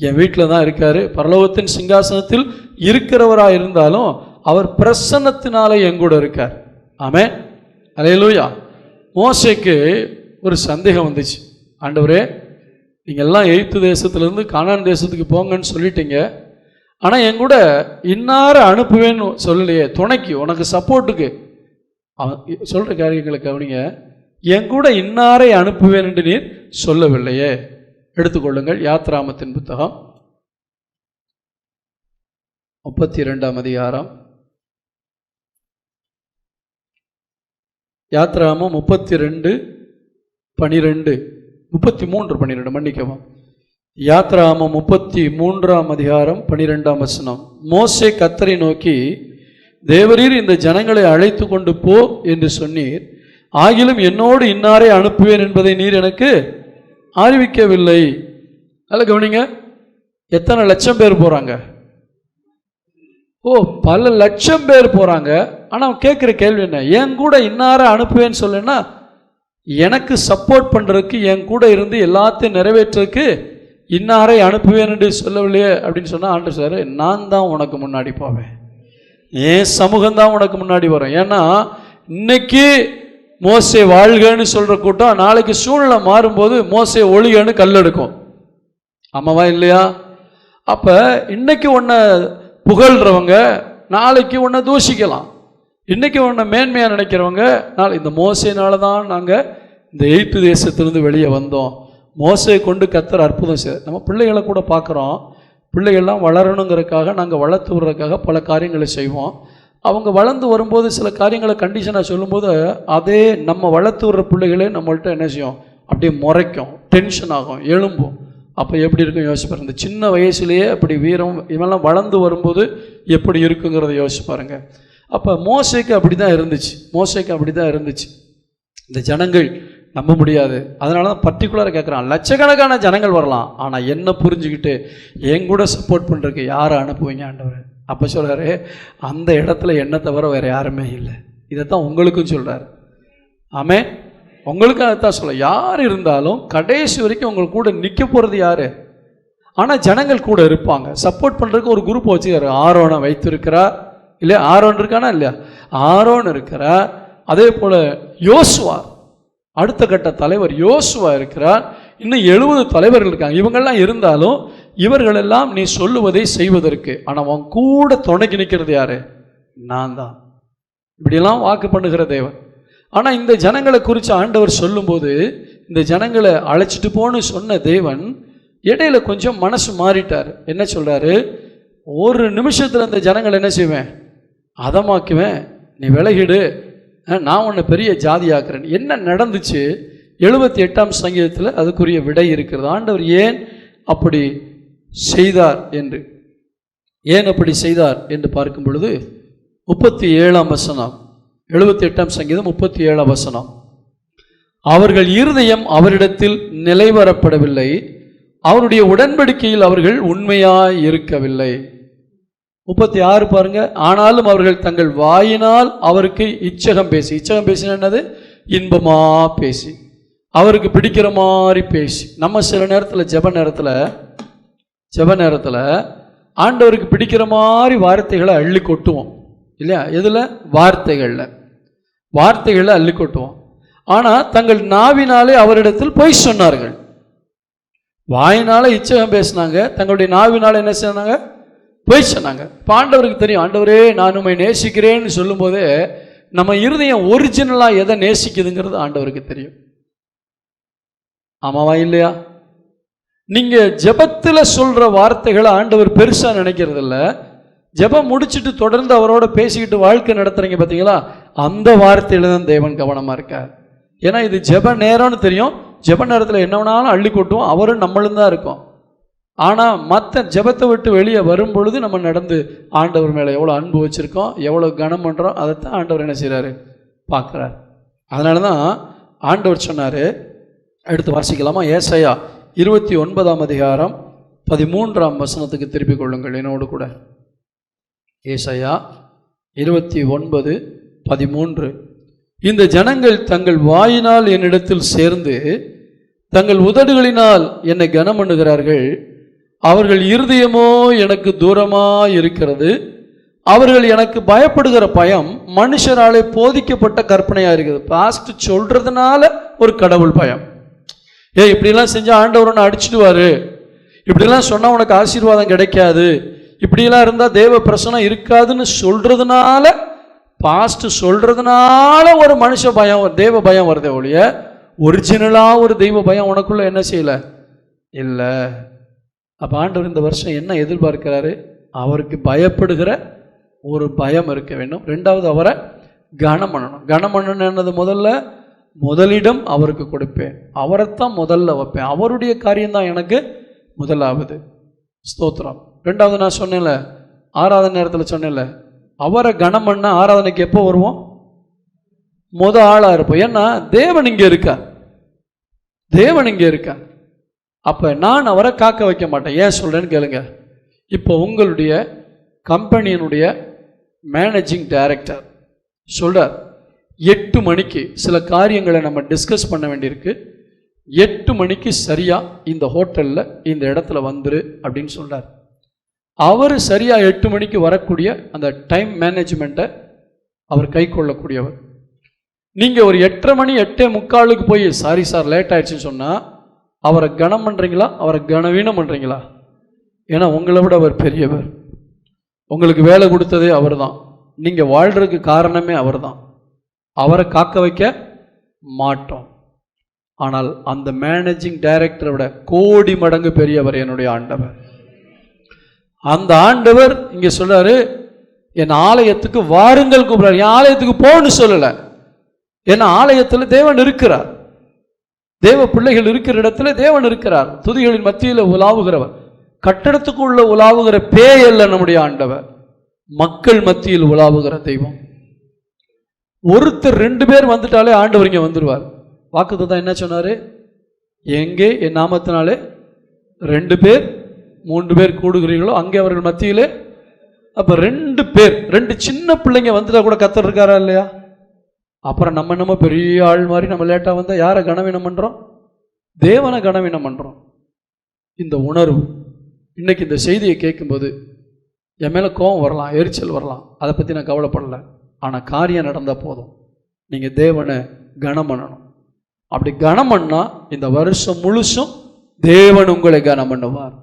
[SPEAKER 1] என் வீட்டில் தான் இருக்கார். பரலோகத்தின் சிங்காசனத்தில் இருக்கிறவராக இருந்தாலும் அவர் பிரசன்னத்தினாலே எங்கூட இருக்கார். ஆமென், அல்லேலூயா. மோசேக்கு ஒரு சந்தேகம் வந்துச்சு. ஆண்டவரே, நீங்கள் எல்லாம் எகிப்து தேசத்துலேருந்து கானான் தேசத்துக்கு போங்கன்னு சொல்லிட்டீங்க, ஆனால் என் கூட இன்னார அனுப்புவேன்னு சொல்லலையே, துணைக்கு உனக்கு சப்போர்ட்டுக்கு. அவன் சொல்கிற காரியங்களை கவனிங்க. என் கூட இன்னாரை அனுப்புவேன் என்று நீர் சொல்லவில்லையே. எடுத்துக்கொள்ளுங்கள் யாத்ராமத்தின் புத்தகம் 32ஆம் அதிகாரம். யாத்ராமம் 33:12 மன்னிக்கவும். யாத்ராமம் 33ஆம் அதிகாரம் 12ஆம் வசனம். மோசே கர்த்தரை நோக்கி, தேவரீர் இந்த ஜனங்களை அழைத்து கொண்டு போ என்று சொன்னீர், ஆகிலும் என்னோடு இன்னாரை அனுப்புவேன் என்பதை நீர் எனக்கு அறிவிக்கவில்லை. நல்ல கவனிங்க. எத்தனை லட்சம் பேர் போகிறாங்க? பல லட்சம் பேர் போகிறாங்க. ஆனால் கேட்குற கேள்வி என்ன? என் கூட இன்னாரை அனுப்புவேன்னு சொல்லுன்னா எனக்கு சப்போர்ட் பண்ணுறதுக்கு, என் கூட இருந்து எல்லாத்தையும் நிறைவேற்றுறதுக்கு இன்னாரை அனுப்புவேன் என்று சொல்லவில்லையே அப்படின்னு சொன்னால் ஆண்டவர் சார், நான் தான் உனக்கு முன்னாடி போவேன், என் சமூகம்தான் உனக்கு முன்னாடி வரும். ஏன்னா இன்னைக்கு மோசே வாழ்கன்னு சொல்ற கூட்டம் நாளைக்கு சூழ்நிலை மாறும்போது மோசே ஒழிகன்னு கல் எடுக்கும். ஆமாவா இல்லையா? அப்ப இன்னைக்கு உன்னை புகழ்றவங்க நாளைக்கு உன்னை தூஷிக்கலாம். இன்னைக்கு உன்னை மேன்மையாக நினைக்கிறவங்க இந்த மோசையினால தான் நாங்கள் இந்த எகிப்து தேசத்திலிருந்து வெளியே வந்தோம், மோசையை கொண்டு கர்த்தர் அற்புதம் செய்ய. நம்ம பிள்ளைகளை கூட பார்க்குறோம், பிள்ளைகள்லாம் வளரணுங்கிறதுக்காக நாங்கள் வளர்த்து விடுறதுக்காக பல காரியங்களை செய்வோம். அவங்க வளர்ந்து வரும்போது சில காரியங்களை கண்டிஷனாக சொல்லும்போது அதே நம்ம வளர்த்து விடுற பிள்ளைகளே நம்மள்கிட்ட என்ன செய்யும், அப்படியே முறைக்கும், டென்ஷன் ஆகும், எழும்பும். அப்போ எப்படி இருக்கும் யோசிச்சு பாருங்க. இந்த சின்ன வயசுலேயே அப்படி வீரம் இவெல்லாம் வளர்ந்து வரும்போது எப்படி இருக்குங்கிறத யோசிச்சு பாருங்க. அப்போ மோசைக்கு அப்படி தான் இருந்துச்சு. இந்த ஜனங்கள் நம்ப முடியாது. அதனால தான் பர்டிகுலராக கேட்குறான், லட்சக்கணக்கான ஜனங்கள் வரலாம், ஆனால் என்ன புரிஞ்சுக்கிட்டு என் கூட சப்போர்ட் பண்ணுறதுக்கு யாரை அனுப்புவீங்க ஆண்டவர்? அப்போ சொல்கிறாரு, அந்த இடத்துல என்னை தவிர வேறு யாருமே இல்லை. இதைத்தான் உங்களுக்கும் சொல்கிறார். ஆமே, உங்களுக்கு அதைத்தான் சொல்ல, யார் இருந்தாலும் கடைசி வரைக்கும் உங்களுக்கு கூட நிற்க போகிறது யார்? ஆனால் ஜனங்கள் கூட இருப்பாங்க, சப்போர்ட் பண்ணுறதுக்கு ஒரு குரூப் வச்சுக்கிறார். ஆரோனை வைத்திருக்கிறார் இல்லையா? ஆரோன் இருக்கானா இல்லையா? ஆரோன் இருக்கிறார். அதே போல் யோசுவா, அடுத்த கட்ட தலைவர் யோசுவா இருக்கிறார். இன்னும் 70 தலைவர்கள் இருக்காங்க. இவங்கெல்லாம் இருந்தாலும் இவர்களெல்லாம் நீ சொல்லுவதை செய்வதற்கு, ஆனால் அவன் கூட துணைக்கு நிற்கிறது யாரு? நான் தான். இப்படியெல்லாம் வாக்கு பண்ணுகிற தேவன். ஆனால் இந்த ஜனங்களை குறித்து ஆண்டவர் சொல்லும்போது, இந்த ஜனங்களை அழைச்சிட்டு போன்னு சொன்ன தேவன் இடையில கொஞ்சம் மனசு மாறிட்டார். என்ன சொல்றாரு? ஒரு நிமிஷத்தில் இந்த ஜனங்களை என்ன செய்வேன்? அதமாக்குவேன், நீ விலகிடு, நான் உன்னை பெரிய ஜாதியாக்குறேன். என்ன நடந்துச்சு? 78ஆம் சங்கீதத்தில் அதுக்குரிய விடை இருக்கிறது. ஆண்டவர் ஏன் அப்படி செய்தார் என்று பார்க்கும் பொழுது 37ஆம் வசனம், 78ஆம் சங்கீதம் 37ஆம் வசனம், அவர்கள் இருதயம் அவரிடத்தில் நிலைவரப்படவில்லை, அவருடைய உடன்படிக்கையில் அவர்கள் உண்மையாய் இருக்கவில்லை. 36 பாருங்க, ஆனாலும் அவர்கள் தங்கள் வாயினால் அவருக்கு இச்சகம் பேசினா என்னது? இன்பமா பேசி, அவருக்கு பிடிக்கிற மாதிரி பேசி. நம்ம சில நேரத்தில் ஜெப நேரத்தில் ஆண்டவருக்கு பிடிக்கிற மாதிரி வார்த்தைகளை அள்ளி கொட்டுவோம் இல்லையா? எதில்? வார்த்தைகளில் அள்ளி கொட்டுவோம். ஆனால் தங்கள் நாவினாலே அவரிடத்தில் பொய் சொன்னார்கள். வாயினால இச்சகம் பேசினாங்க, தங்களுடைய நாவினால என்ன சொன்னாங்க? பொய் சொன்னாங்க. இப்போ ஆண்டவருக்கு தெரியும், ஆண்டவரே நான் உம்மை நேசிக்கிறேன்னு சொல்லும் போதே நம்ம இருதயம் ஒரிஜினலாக எதை நேசிக்குதுங்கிறது ஆண்டவருக்கு தெரியும். ஆமாவா இல்லையா? நீங்க ஜெபத்தில் சொல்ற வார்த்தைகளை ஆண்டவர் பெருசா நினைக்கிறது இல்லை. ஜெபம் முடிச்சுட்டு தொடர்ந்து அவரோட பேசிக்கிட்டு வாழ்க்கை நடத்துறீங்க பார்த்தீங்களா, அந்த வார்த்தையில தான் தேவன் கவனமா இருக்கார். ஏன்னா இது ஜெப நேரம்னு தெரியும். ஜெப நேரத்தில் என்ன வேணாலும் அள்ளி கொட்டுவோம், அவரும் நம்மளும் தான் இருக்கும். ஆனால் மற்ற ஜெபத்தை விட்டு வெளியே வரும் பொழுது நம்ம நடந்து ஆண்டவர் மேலே எவ்வளோ அன்பு வச்சுருக்கோம், எவ்வளோ கனம் பண்ணுறோம், அதைத்தான் ஆண்டவர் என்ன செய்கிறாரு? பார்க்குறார். அதனால தான் ஆண்டவர் சொன்னார், எடுத்து வாசிக்கலாமா? ஏசாயா 29ஆம் அதிகாரம் 13ஆம் வசனத்துக்கு திருப்பிக் கொள்ளுங்கள் என்னோடு கூட. ஏசாயா 29:13, இந்த ஜனங்கள் தங்கள் வாயினால் என்னிடத்தில் சேர்ந்து தங்கள் உதடுகளினால் என்னை கனம் பண்ணுகிறார்கள், அவர்கள் இருதயமோ எனக்கு தூரமாக இருக்கிறது, அவர்கள் எனக்கு பயப்படுகிற பயம் மனுஷராலே போதிக்கப்பட்ட கற்பனையாக இருக்குது. பாஸ்ட் சொல்றதுனால ஒரு கடவுள் பயம். இப்படிலாம் செஞ்சால் ஆண்டவர் உன்னை அடிச்சிடுவார், இப்படிலாம் சொன்னால் உனக்கு ஆசீர்வாதம் கிடைக்காது, இப்படிலாம் இருந்தால் தேவ பிரசனம் இருக்காதுன்னு சொல்றதுனால, பாஸ்ட் சொல்றதுனால ஒரு மனுஷ பயம், தேவ பயம் வருதே ஒழிய ஒரிஜினலாக ஒரு தெய்வ பயம் உனக்குள்ள என்ன செய்யலை? இல்லை. அப்போ ஆண்டவர் இந்த வருஷம் என்ன எதிர்பார்க்கிறாரு? அவருக்கு பயப்படுகிற ஒரு பயம் இருக்க வேண்டும். ரெண்டாவது, அவரை கனம் பண்ணணும். கனம் பண்ணணும் என்னது? முதலிடம் அவருக்கு கொடுப்பேன், அவரைத்தான் முதல்ல வைப்பேன், அவருடைய காரியம்தான் எனக்கு முதலாவது. ஸ்தோத்திரம். ரெண்டாவது, நான் சொன்னேன்ல ஆராதனை நேரத்தில் சொன்னேன்ல, அவரை கனம் பண்ண ஆராதனைக்கு எப்போ வருவோம்? ஆளாக இருப்போம். ஏன்னா தேவன் இங்கே இருக்கா. அப்போ நான் அவரை காக்க வைக்க மாட்டேன். ஏன் சொல்கிறேன்னு கேளுங்க. இப்போ உங்களுடைய கம்பெனியினுடைய மேனேஜிங் டைரக்டர் சொல்கிறார், 8 மணிக்கு சில காரியங்களை நம்ம டிஸ்கஸ் பண்ண வேண்டியிருக்கு, 8 மணிக்கு சரியாக இந்த ஹோட்டலில் இந்த இடத்துல வந்துரு அப்படின்னு சொல்கிறார். அவர் சரியாக 8 மணிக்கு வரக்கூடிய அந்த டைம் மேனேஜ்மெண்ட்டை அவர் கை கொள்ளக்கூடியவர். நீங்கள் ஒரு 8:30 மணி 8:45 போய் சாரி சார் லேட் ஆயிடுச்சுன்னு சொன்னால் அவரை கனம் பண்ணுறீங்களா, அவரை கனவீனம் பண்ணுறீங்களா? ஏன்னா உங்களை விட அவர் பெரியவர். உங்களுக்கு வேலை கொடுத்ததே அவர் தான். நீங்கள் வாழ்கிறதுக்கு காரணமே அவர் தான். அவரை காக்க வைக்க மாட்டோம். ஆனால் அந்த மேனேஜிங் டைரக்டரை விட கோடி மடங்கு பெரியவர் என்னுடைய ஆண்டவர். அந்த ஆண்டவர் இங்கே சொல்றாரு, என் ஆலயத்துக்கு வாருங்கள் கூப்பிடுறாரு. என் ஆலயத்துக்கு போன்னு சொல்லலை. ஏன்னா ஆலயத்தில் தேவன் இருக்கிறார். தேவ பிள்ளைகள் இருக்கிற இடத்துல தேவன் இருக்கிறார். துதிகளின் மத்தியில் உலாவுகிறவர். கட்டடத்துக்குள்ள உலாவுகிற பேய் அல்ல நம்முடைய ஆண்டவர், மக்கள் மத்தியில் உலாவுகிற தெய்வம். ஒருத்தர் 2 பேர் வந்துட்டாலே ஆண்டவர் இங்கே வந்துடுவார். வாக்குத்தத்தம் என்ன சொன்னாரு? எங்கே என் நாமத்தினாலே 2 பேர் 3 பேர் கூடுகிறீர்களோ அங்கே அவர்கள் மத்தியிலே. அப்போ 2 பேர், 2 சின்ன பிள்ளைங்க வந்துட்டா கூட கர்த்தர் இருக்காரா இல்லையா? அப்புறம் நம்ம பெரிய ஆள் மாதிரி நம்ம லேட்டாக வந்தால் யாரை கனவீனம் பண்ணுறோம்? தேவனை கனவீனம் பண்ணுறோம். இந்த உணர்வு இன்னைக்கு இந்த செய்தியை கேட்கும்போது என் மேலே கோபம் வரலாம், எரிச்சல் வரலாம், அதை பற்றி நான் கவலைப்படலை. ஆனால் காரியம் நடந்தால் போதும். நீங்கள் தேவனை கனம் பண்ணணும். அப்படி கனம் பண்ணால் இந்த வருஷம் முழுசும் தேவன் உங்களை கனம் பண்ணுவார்.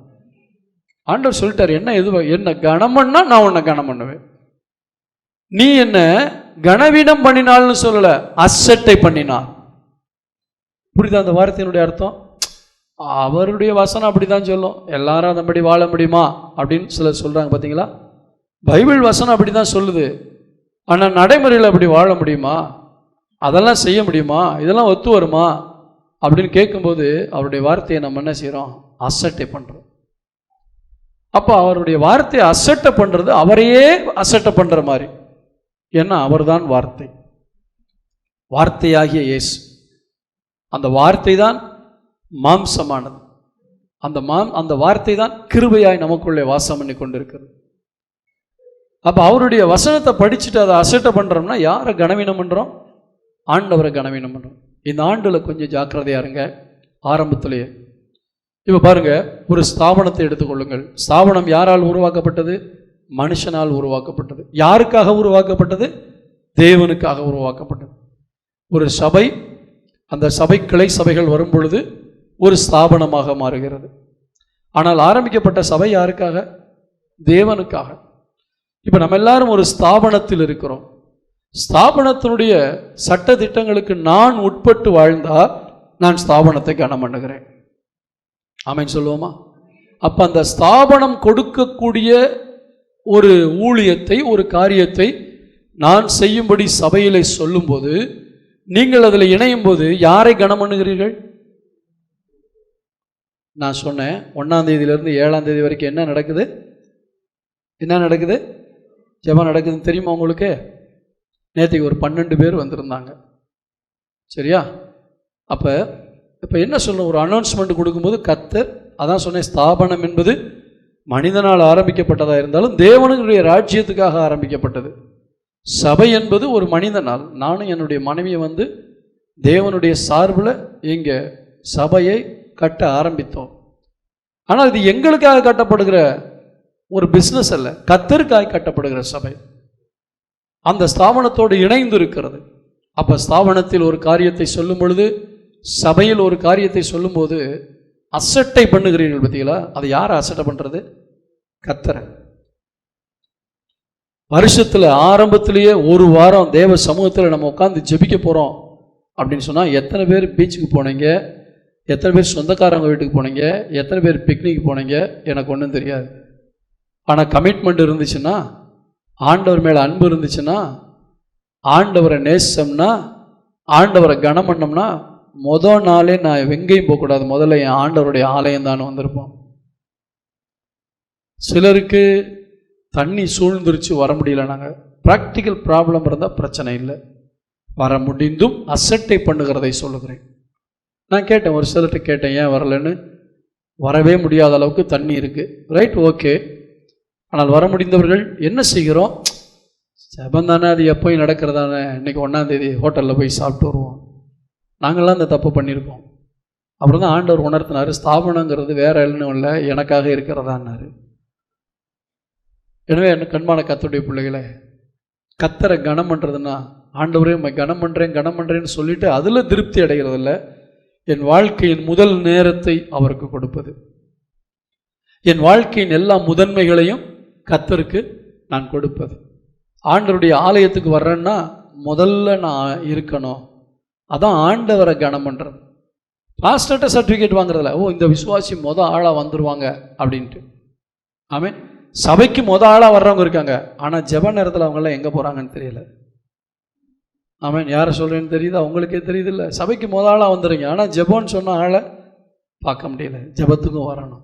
[SPEAKER 1] ஆண்டவர் சொல்லிட்டார், என்ன கனம் பண்ணா நான் உன்னை கனம் பண்ணுவேன். நீ என்ன கனவீனம் பண்ணினால்னு சொல்லல, அசட்டை பண்ணினார். புரியுதா அந்த வார்த்தையினுடைய அர்த்தம்? அவருடைய வசனம் அப்படிதான் சொல்லும். எல்லாரும் அதன்படி வாழ முடியுமா அப்படின்னு சிலர் சொல்றாங்க. பார்த்தீங்களா, பைபிள் வசனம் அப்படிதான் சொல்லுது. ஆனால் நடைமுறையில் அப்படி வாழ முடியுமா, அதெல்லாம் செய்ய முடியுமா, இதெல்லாம் ஒத்து வருமா அப்படின்னு கேட்கும்போது அவருடைய வார்த்தையை நம்ம என்ன செய்கிறோம்? அசட்டை பண்ணுறோம். அப்போ அவருடைய வார்த்தையை அசட்டை பண்ணுறது அவரையே அசட்டை பண்ணுற மாதிரி. ஏன்னா அவர்தான் வார்த்தை, வார்த்தையாகிய இயேசு. அந்த வார்த்தை தான் மாம்சமானது. அந்த வார்த்தை தான் கிருபையாய் நமக்குள்ளே வாசம் பண்ணி கொண்டிருக்கிறது. அப்போ அவருடைய வசனத்தை படிச்சுட்டு அதை அசட்டை பண்ணுறோம்னா யாரை கனவீனம் பண்ணுறோம்? ஆண்டவரை கனவீனம் பண்ணுறோம். இந்த ஆண்டில் கொஞ்சம் ஜாக்கிரதையா இருங்க. ஆரம்பத்திலேயே இப்போ பாருங்க, ஒரு ஸ்தாபனத்தை எடுத்துக்கொள்ளுங்கள். ஸ்தாபனம் யாரால் உருவாக்கப்பட்டது? மனுஷனால் உருவாக்கப்பட்டது. யாருக்காக உருவாக்கப்பட்டது? தேவனுக்காக உருவாக்கப்பட்டது. ஒரு சபை, அந்த சபை கிளை சபைகள் வரும் பொழுது ஒரு ஸ்தாபனமாக மாறுகிறது. ஆனால் ஆரம்பிக்கப்பட்ட சபை யாருக்காக? தேவனுக்காக. இப்போ நம்ம எல்லாரும் ஒரு ஸ்தாபனத்தில் இருக்கிறோம். ஸ்தாபனத்தினுடைய சட்ட திட்டங்களுக்கு நான் உட்பட்டு வாழ்ந்தால் நான் ஸ்தாபனத்தை கனம் பண்ணுகிறேன். ஆமென் சொல்லுவோமா? அப்போ அந்த ஸ்தாபனம் கொடுக்கக்கூடிய ஒரு ஊழியத்தை, ஒரு காரியத்தை நான் செய்யும்படி சபையிலே சொல்லும்போது, நீங்கள் அதில் இணையும் போது யாரை கனம் பண்ணுகிறீர்கள்? நான் சொன்னேன் 1ஆம் தேதியிலிருந்து 7ஆம் தேதி வரைக்கும் என்ன நடக்குது? ஜெபம் நடக்குதுன்னு தெரியுமா உங்களுக்கு? நேற்றுக்கு ஒரு 12 பேர் வந்திருந்தாங்க. சரியா? இப்போ என்ன சொல்லணும்? ஒரு அனௌன்ஸ்மெண்ட் கொடுக்கும்போது கர்த்தர், அதான் சொன்னேன், ஸ்தாபனம் என்பது மனிதனால் ஆரம்பிக்கப்பட்டதாக இருந்தாலும் தேவனுடைய ராஜ்யத்துக்காக ஆரம்பிக்கப்பட்டது. சபை என்பது ஒரு மனிதனால். நானும் என்னுடைய மனைவியை தேவனுடைய சார்பில் இங்கே சபையை கட்ட ஆரம்பித்தோம். ஆனால் இது எங்களுக்காக கட்டப்படுகிற ஒரு பிஸ்னஸ் அல்ல, கர்த்தருக்காக கட்டப்படுகிற சபை. அந்த ஸ்தாபனத்தோடு இணைந்து இருக்கிறது. அப்போ ஸ்தாபனத்தில் ஒரு காரியத்தை சொல்லும் பொழுது, சபையில் ஒரு காரியத்தை சொல்லும்போது அசட்டை பண்ணுகிறீர்கள். பார்த்தீங்களா? அதை யாரை அசட்டை பண்ணுறது? கர்த்தரை. வருஷத்தில் ஆரம்பத்திலேயே ஒரு வாரம் தேவ சமூகத்தில் நம்ம உட்காந்து ஜெபிக்க போகிறோம் அப்படின்னு சொன்னால், எத்தனை பேர் பீச்சுக்கு போனீங்க, எத்தனை பேர் சொந்தக்காரங்க வீட்டுக்கு போனீங்க, எத்தனை பேர் பிக்னிக் போனீங்க, எனக்கு ஒன்றும் தெரியாது. ஆனால் கமிட்மெண்ட் இருந்துச்சுன்னா, ஆண்டவர் மேலே அன்பு இருந்துச்சுன்னா, ஆண்டவரை நேசம்னா, ஆண்டவரை கனம் பண்ணோம்னா, முதல் நாளே நான் எங்கேயும் போகக்கூடாது, முதல்ல என் ஆண்டவருடைய ஆலயம் தான் வந்திருப்போம். சிலருக்கு தண்ணி சூழ்ந்துருச்சு, வர முடியல. நாங்கள் ப்ராக்டிக்கல் ப்ராப்ளம் இருந்தால் பிரச்சனை இல்லை, வர முடிந்தும் அசட்டை பண்ணுகிறதை சொல்லுகிறேன். நான் கேட்டேன், ஒரு சிலர்கிட்ட கேட்டேன், ஏன் வரலன்னு. வரவே முடியாத அளவுக்கு தண்ணி இருக்குது. Right, okay. ஆனால் வர முடிந்தவர்கள் என்ன செய்கிறோம்? ஜெபம் தானே, அது எப்போயும் நடக்கிறதானே, இன்றைக்கி 1ஆம் தேதி ஹோட்டலில் போய் சாப்பிட்டு வருவோம். நாங்கள்லாம் அந்த தப்பு பண்ணியிருக்கோம். அப்புறம் தான் ஆண்டவர் உணர்த்தினார், ஸ்தாபனங்கிறது வேற எல்லாம் இல்லை, எனக்காக இருக்கிறதான்னாரு. எனவே என்ன கண்மான கர்த்தருடைய பிள்ளைகளே, கத்தரை கனம் பண்ணுறதுன்னா, ஆண்டவரே கனம் பண்ணுறேன்னு சொல்லிட்டு அதில் திருப்தி அடைகிறதில்ல. என் வாழ்க்கையின் முதல் நேரத்தை அவருக்கு கொடுப்பது, என் வாழ்க்கையின் எல்லா முதன்மைகளையும் கத்தருக்கு நான் கொடுப்பது. ஆண்டவருடைய ஆலயத்துக்கு வர்றேன்னா முதல்ல நான் இருக்கணும். அதான் ஆண்டவரை கனம் பண்ணுறது. பாஸ்டர்கிட்ட சர்டிஃபிகேட் வாங்குறதில்ல, இந்த விசுவாசி ஆளாக வந்துடுவாங்க அப்படின்ட்டு. ஆமென். சபைக்கு ஆளாக வர்றவங்க இருக்காங்க, ஆனால் ஜெப நேரத்தில் அவங்களாம் எங்கே போகிறாங்கன்னு தெரியல. ஆமென். யாரை சொல்கிறேன்னு தெரியுது, அவங்களுக்கே தெரியுது இல்லை. சபைக்கு ஆளாக வந்துடுறீங்க, ஆனால் ஜெபம்னு சொன்ன ஆளை பார்க்க முடியல. ஜெபத்துக்கும் வரணும்.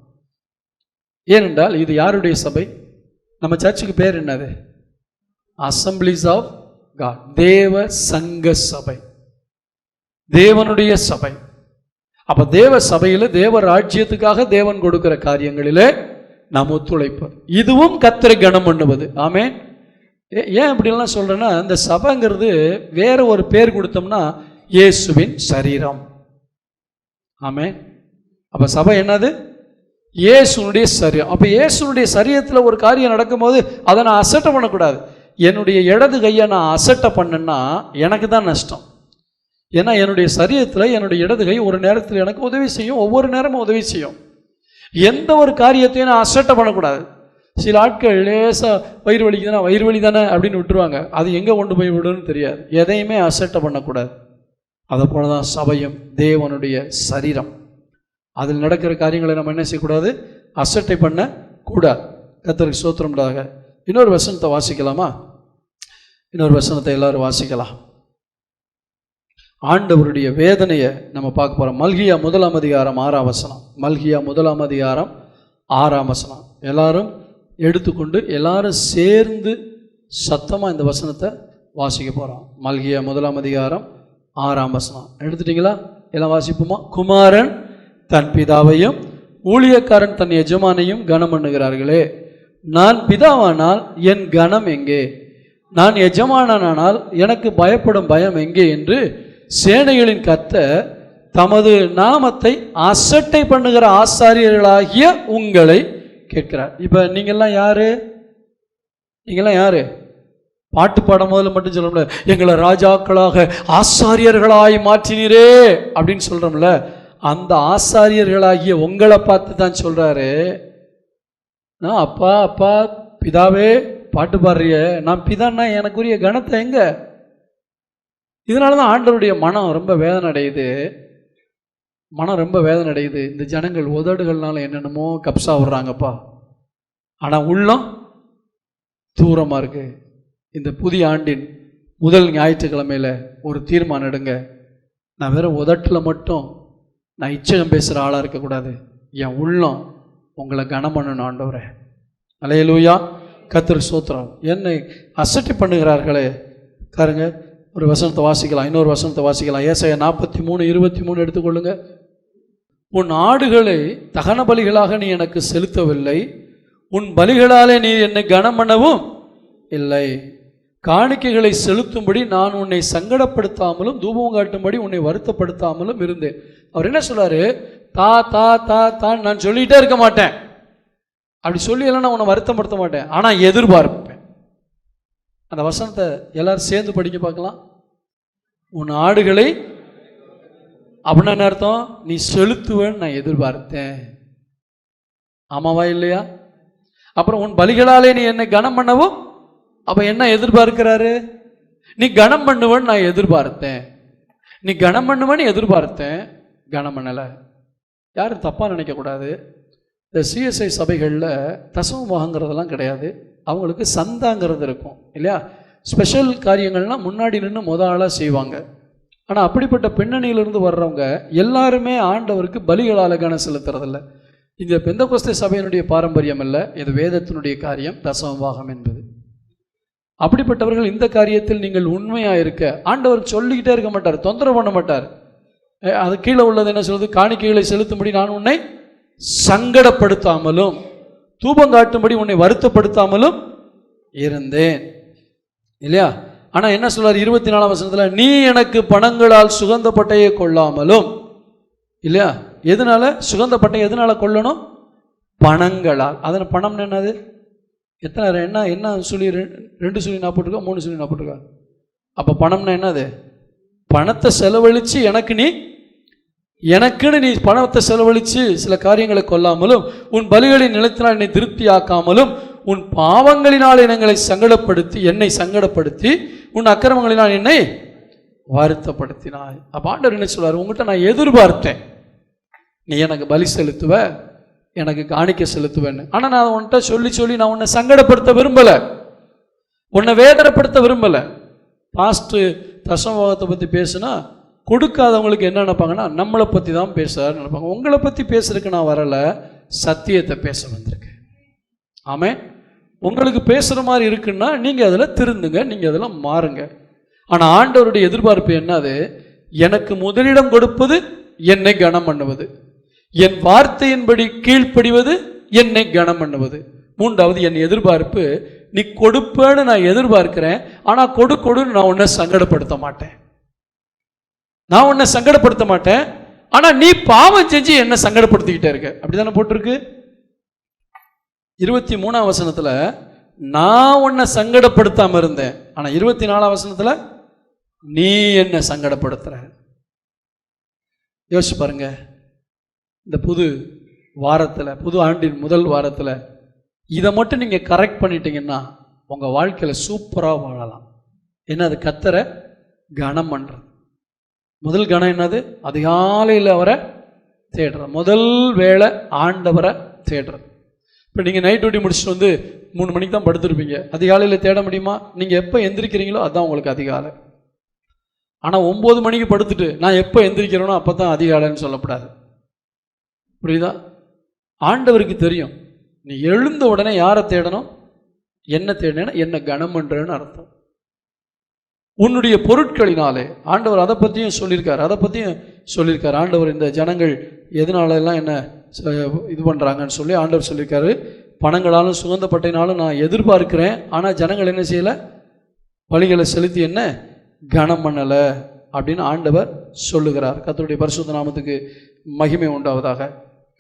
[SPEAKER 1] ஏனென்றால் இது யாருடைய சபை? நம்ம சர்ச்சுக்கு பேர் என்னது? அசம்பிளிஸ் ஆஃப் காட், தேவ சங்க சபை, தேவனுடைய சபை. அப்ப தேவ சபையில் தேவ ராஜ்யத்துக்காக தேவன் கொடுக்கிற காரியங்களிலே நாம் ஒத்துழைப்பது, இதுவும் கர்த்தரை கனம் பண்ணுவது. ஆமென். ஏன் இப்படிலாம் சொல்றேன்னா, இந்த சபைங்கிறது வேற ஒரு பேர் கொடுத்தோம்னா இயேசுவின் சரீரம். ஆமென். அப்ப சபை என்னது? இயேசுனுடைய சரீரம். அப்ப இயேசுனுடைய சரீரத்தில் ஒரு காரியம் நடக்கும்போது அதை நான் அசட்டை பண்ணக்கூடாது. என்னுடைய இடது கையை நான் அசட்டை பண்ணேன்னா எனக்கு தான் நஷ்டம். ஏன்னா என்னுடைய சரீரத்தில் என்னுடைய இடது கை ஒரு நேரத்தில் எனக்கு உதவி செய்யும், ஒவ்வொரு நேரமும் உதவி செய்யும். எந்த ஒரு காரியத்தையும் நான் அசட்டை பண்ணக்கூடாது. சில ஆட்கள் லேசாக வயிறு வலிக்குதுன்னா வயிறு வலி தானே அப்படின்னு விட்டுருவாங்க. அது எங்கே கொண்டு போய் விடுன்னு தெரியாது. எதையுமே அசட்டை பண்ணக்கூடாது. அதை போல தான் சபையும் தேவனுடைய சரீரம். அதில் நடக்கிற காரியங்களை நம்ம என்ன செய்யக்கூடாது? அசட்டை பண்ண கூடாது. கர்த்தருக்கு ஸ்தோத்திரம்டாக. இன்னொரு வசனத்தை வாசிக்கலாமா? இன்னொரு வசனத்தை எல்லாரும் வாசிக்கலாம். ஆண்டவருடைய வேதனையை நம்ம பார்க்க போகிறோம். மல்கியா 1 அதிகாரம் 6 வசனம். மல்கியா 1 அதிகாரம் 6 வசனம். எல்லாரும் எடுத்துக்கொண்டு எல்லாரும் சேர்ந்து சத்தமாக இந்த வசனத்தை வாசிக்க போகிறோம். மல்கியா 1 அதிகாரம் 6 வசனம். எடுத்துட்டீங்களா? எல்லாம் வாசிப்போமா? குமாரன் தன் பிதாவையும் ஊழியக்காரன் தன் எஜமானையும் கனம் பண்ணுகிறார்களே, நான் பிதாவானால் என் கனம் எங்கே? நான் எஜமானானால் எனக்கு பயப்படும் பயம் எங்கே என்று சேனைகளின் கர்த்தர் தமது நாமத்தை அசட்டை பண்ணுகிற ஆசாரியர்களாகிய உங்களை கேட்கிறார். இப்போ நீங்கள்லாம் யாரு? நீங்கள்லாம் யாரு? பாட்டு பாடும் போதில் மட்டும் சொல்ல முடியாது, எங்களை ராஜாக்களாக ஆசாரியர்களாய் மாற்றினீரே அப்படின்னு சொல்கிறோம்ல. அந்த ஆசாரியர்களாகிய உங்களை பார்த்து தான் சொல்கிறாரு, நான் அப்பா அப்பா பிதாவே பாட்டு பாடுறிய, நான் பிதான்னா எனக்குரிய கணத்தை எங்க? இதனால தான் ஆண்டவருடைய மனம் ரொம்ப வேதனை அடையுது. இந்த ஜனங்கள் உதடுகள்னால என்னென்னமோ கப்ஸா விடுறாங்கப்பா, ஆனால் உள்ளம் தூரமாக இருக்கு. இந்த புதிய ஆண்டின் முதல் ஞாயிற்றுக்கிழமையில் ஒரு தீர்மானம் எடுங்க. நான் வேற உதட்டில் மட்டும் நான் இச்சகம் பேசுகிற ஆளாக இருக்கக்கூடாது. என் உள்ளம் உங்களை கனம் பண்ணணும் ஆண்டவரே. அல்லேலூயா. கர்த்தர் ஸ்தோத்திரம். என்னை அசட்டை பண்ணுகிறார்களே. பாருங்க, ஒரு வசனத்தை வாசிக்கலாம், இன்னொரு வசனத்தை வாசிக்கலாம். ஏசாயா 43:23 எடுத்துக்கொள்ளுங்க. உன் ஆடுகளை தகன பலிகளாக நீ எனக்கு செலுத்தவில்லை, உன் பலிகளாலே நீ என்னை கனம் பண்ணவும் இல்லை. காணிக்கைகளை செலுத்தும்படி நான் உன்னை சங்கடப்படுத்தாமலும் தூபம் காட்டும்படி உன்னை வருத்தப்படுத்தாமலும் இருந்தேன். அவர் என்ன சொல்றாரு? தா தா தா தான் நான் சொல்லிகிட்டே இருக்க மாட்டேன். அப்படி சொல்லி எல்லாம் நான் உன்னை வருத்தப்படுத்த மாட்டேன், ஆனால் எதிர்பார்ப்பேன். அந்த வசனத்தை எல்லாரும் சேர்ந்து படிக்க பார்க்கலாம். உன் ஆடுகளை அப்படின்னா என்ன அர்த்தம்? நீ செலுத்துவேன்னு நான் எதிர்பார்த்தேன். ஆமாவா இல்லையா? அப்புறம் உன் பலிகளாலே நீ என்னை கனம் பண்ணவும், அப்ப என்ன எதிர்பார்க்கிறாரு? நீ கனம் பண்ணுவன்னு நான் எதிர்பார்த்தேன். நீ கனம் பண்ணுவன்னு எதிர்பார்த்தேன், கனம் பண்ணலை. யாரும் தப்பாக நினைக்கக்கூடாது. இந்த சிஎஸ்ஐ சபைகளில் தசமம் வாங்குறதெல்லாம் கிடையாது. அவங்களுக்கு சந்தாங்கிறது இருக்கும் இல்லையா? ஸ்பெஷல் காரியங்கள்லாம் முன்னாடி நின்று ஆளாக செய்வாங்க. ஆனால் அப்படிப்பட்ட பின்னணியிலிருந்து வர்றவங்க எல்லாருமே ஆண்டவருக்கு பலிகளால் கனம் செலுத்துறதில்ல. இந்த பெந்தகோஸ்தே சபையினுடைய பாரம்பரியம் இல்லை, இது வேதத்தினுடைய காரியம், தசமபாகம் என்பது. அப்படிப்பட்டவர்கள் இந்த காரியத்தில் நீங்கள் உண்மையாக இருக்க ஆண்டவர் சொல்லிக்கிட்டே இருக்க மாட்டார், தொந்தரவு பண்ண மாட்டார். அது கீழே உள்ளது என்ன சொல்வது? காணிக்கைகளை செலுத்தும்படி நான் உன்னை சங்கடப்படுத்தாமலும் தூபம் காட்டும்படி உன்னை வருத்தப்படுத்தாமலும் இருந்தேன் இல்லையா? ஆனால் என்ன சொல்றார் 24 வசனத்தில்? நீ எனக்கு பணங்களால் சுகந்த பட்டையை கொள்ளாமலும் இல்லையா? எதனால சுகந்த பட்டை எதனால கொள்ளணும்? பணங்களால். அதனால் பணம் என்னது? எத்தனை என்ன என்ன சொல்லி 2 சொல்லி நான் போட்டிருக்கா, 3 சொல்லி நான் போட்டிருக்கா? அப்போ பணம்னா என்னது? பணத்தை செலவழித்து எனக்குன்னு நீ பணத்தை செலவழித்து சில காரியங்களை கொள்ளாமலும், உன் பலிகளின் நிலத்தினால் என்னை திருப்தி ஆக்காமலும், உன் பாவங்களினால் என்னை சங்கடப்படுத்தி உன் அக்கிரமங்களினால் என்னை வருத்தப்படுத்தினாய். அப்போ ஆண்டவர் என்ன சொல்வார்? உங்கள்கிட்ட நான் எதிர்பார்த்தேன் நீ எனக்கு பலி செலுத்துவ, எனக்கு காணிக்க செலுத்துவேன்னு. ஆனால் நான் உன்கிட்ட சொல்லி நான் உன்னை சங்கடப்படுத்த விரும்பலை, உன்னை வேதனைப்படுத்த விரும்பலை. பாஸ்ட்டு தசமபாகத்தை பற்றி பேசுனா கொடுக்காதவங்களுக்கு என்ன நினைப்பாங்கன்னா நம்மளை பற்றி தான் பேசுகிறாரு நினைப்பாங்க. உங்களை பற்றி பேசுறதுக்கு நான் வரலை, சத்தியத்தை பேச வந்திருக்கேன். ஆமென். உங்களுக்கு பேசுகிற மாதிரி இருக்குன்னா நீங்கள் அதில் திருந்துங்க, நீங்கள் அதில் மாறுங்க. ஆனால் ஆண்டவருடைய எதிர்பார்ப்பு என்னது? எனக்கு முதலிடம் கொடுப்பது என்னை கனம் பண்ணுவது, என் வார்த்தையின்படி கீழ்ப்படிவது என்னை கனம் பண்ணுவது. 3வது என் எதிர்பார்ப்பு, நீ கொடுப்பேன்னு நான் எதிர்பார்க்கிறேன், ஆனால் கொடுன்னு நான் உன்னை சங்கடப்படுத்த மாட்டேன். ஆனால் நீ பாவம் செஞ்சு என்னை சங்கடப்படுத்திக்கிட்டே இருக்க. அப்படிதானே போட்டிருக்கு 23ஆம் வசனத்தில். நான் உன்னை சங்கடப்படுத்தாம இருந்தேன், ஆனால் 24ஆம் வசனத்தில் நீ என்ன சங்கடப்படுத்துற. யோசிச்சு பாருங்க. இந்த புது வாரத்தில், புது ஆண்டின் முதல் வாரத்தில் இதை மட்டும் நீங்கள் கரெக்ட் பண்ணிட்டீங்கன்னா உங்கள் வாழ்க்கையில் சூப்பராக வாழலாம். என்ன? அது கர்த்தரை கனம் பண்ணுறது. முதல் கணம் என்னது? அதிகாலையில் அவரை தேடுறது. முதல் வேளை ஆண்டவரை தேடுறது. இப்போ நீங்கள் நைட் டியூட்டி முடிச்சுட்டு வந்து 3 மணிக்கு தான் படுத்துருப்பீங்க. அதிகாலையில் தேட முடியுமா? நீங்கள் எப்போ எந்திரிக்கிறீங்களோ அதுதான் உங்களுக்கு அதிகாலை. ஆனால் 9 மணிக்கு படுத்துட்டு நான் எப்போ எந்திரிக்கிறேனோ அப்போ தான் அதிகாலைன்னு சொல்லக்கூடாது. புரியுதா? ஆண்டவருக்கு தெரியும் நீ எழுந்த உடனே யாரை தேடணும், என்ன தேடணும், என்ன கனம் பண்ணுறேன்னு அர்த்தம். உன்னுடைய பொருட்களினாலே ஆண்டவர் அதை பற்றியும் சொல்லியிருக்கார். ஆண்டவர் இந்த ஜனங்கள் எதனாலெல்லாம் என்ன இது பண்ணுறாங்கன்னு சொல்லி ஆண்டவர் சொல்லியிருக்காரு. பணங்களாலும் சுகந்தப்பட்டினாலும் நான் எதிர்பார்க்கிறேன், ஆனால் ஜனங்கள் என்ன செய்யலை, பலிகளை செலுத்தி என்ன கனம் பண்ணலை அப்படின்னு ஆண்டவர் சொல்லுகிறார். கர்த்தருடைய பரிசுத்த நாமத்துக்கு மகிமை உண்டாவதாக.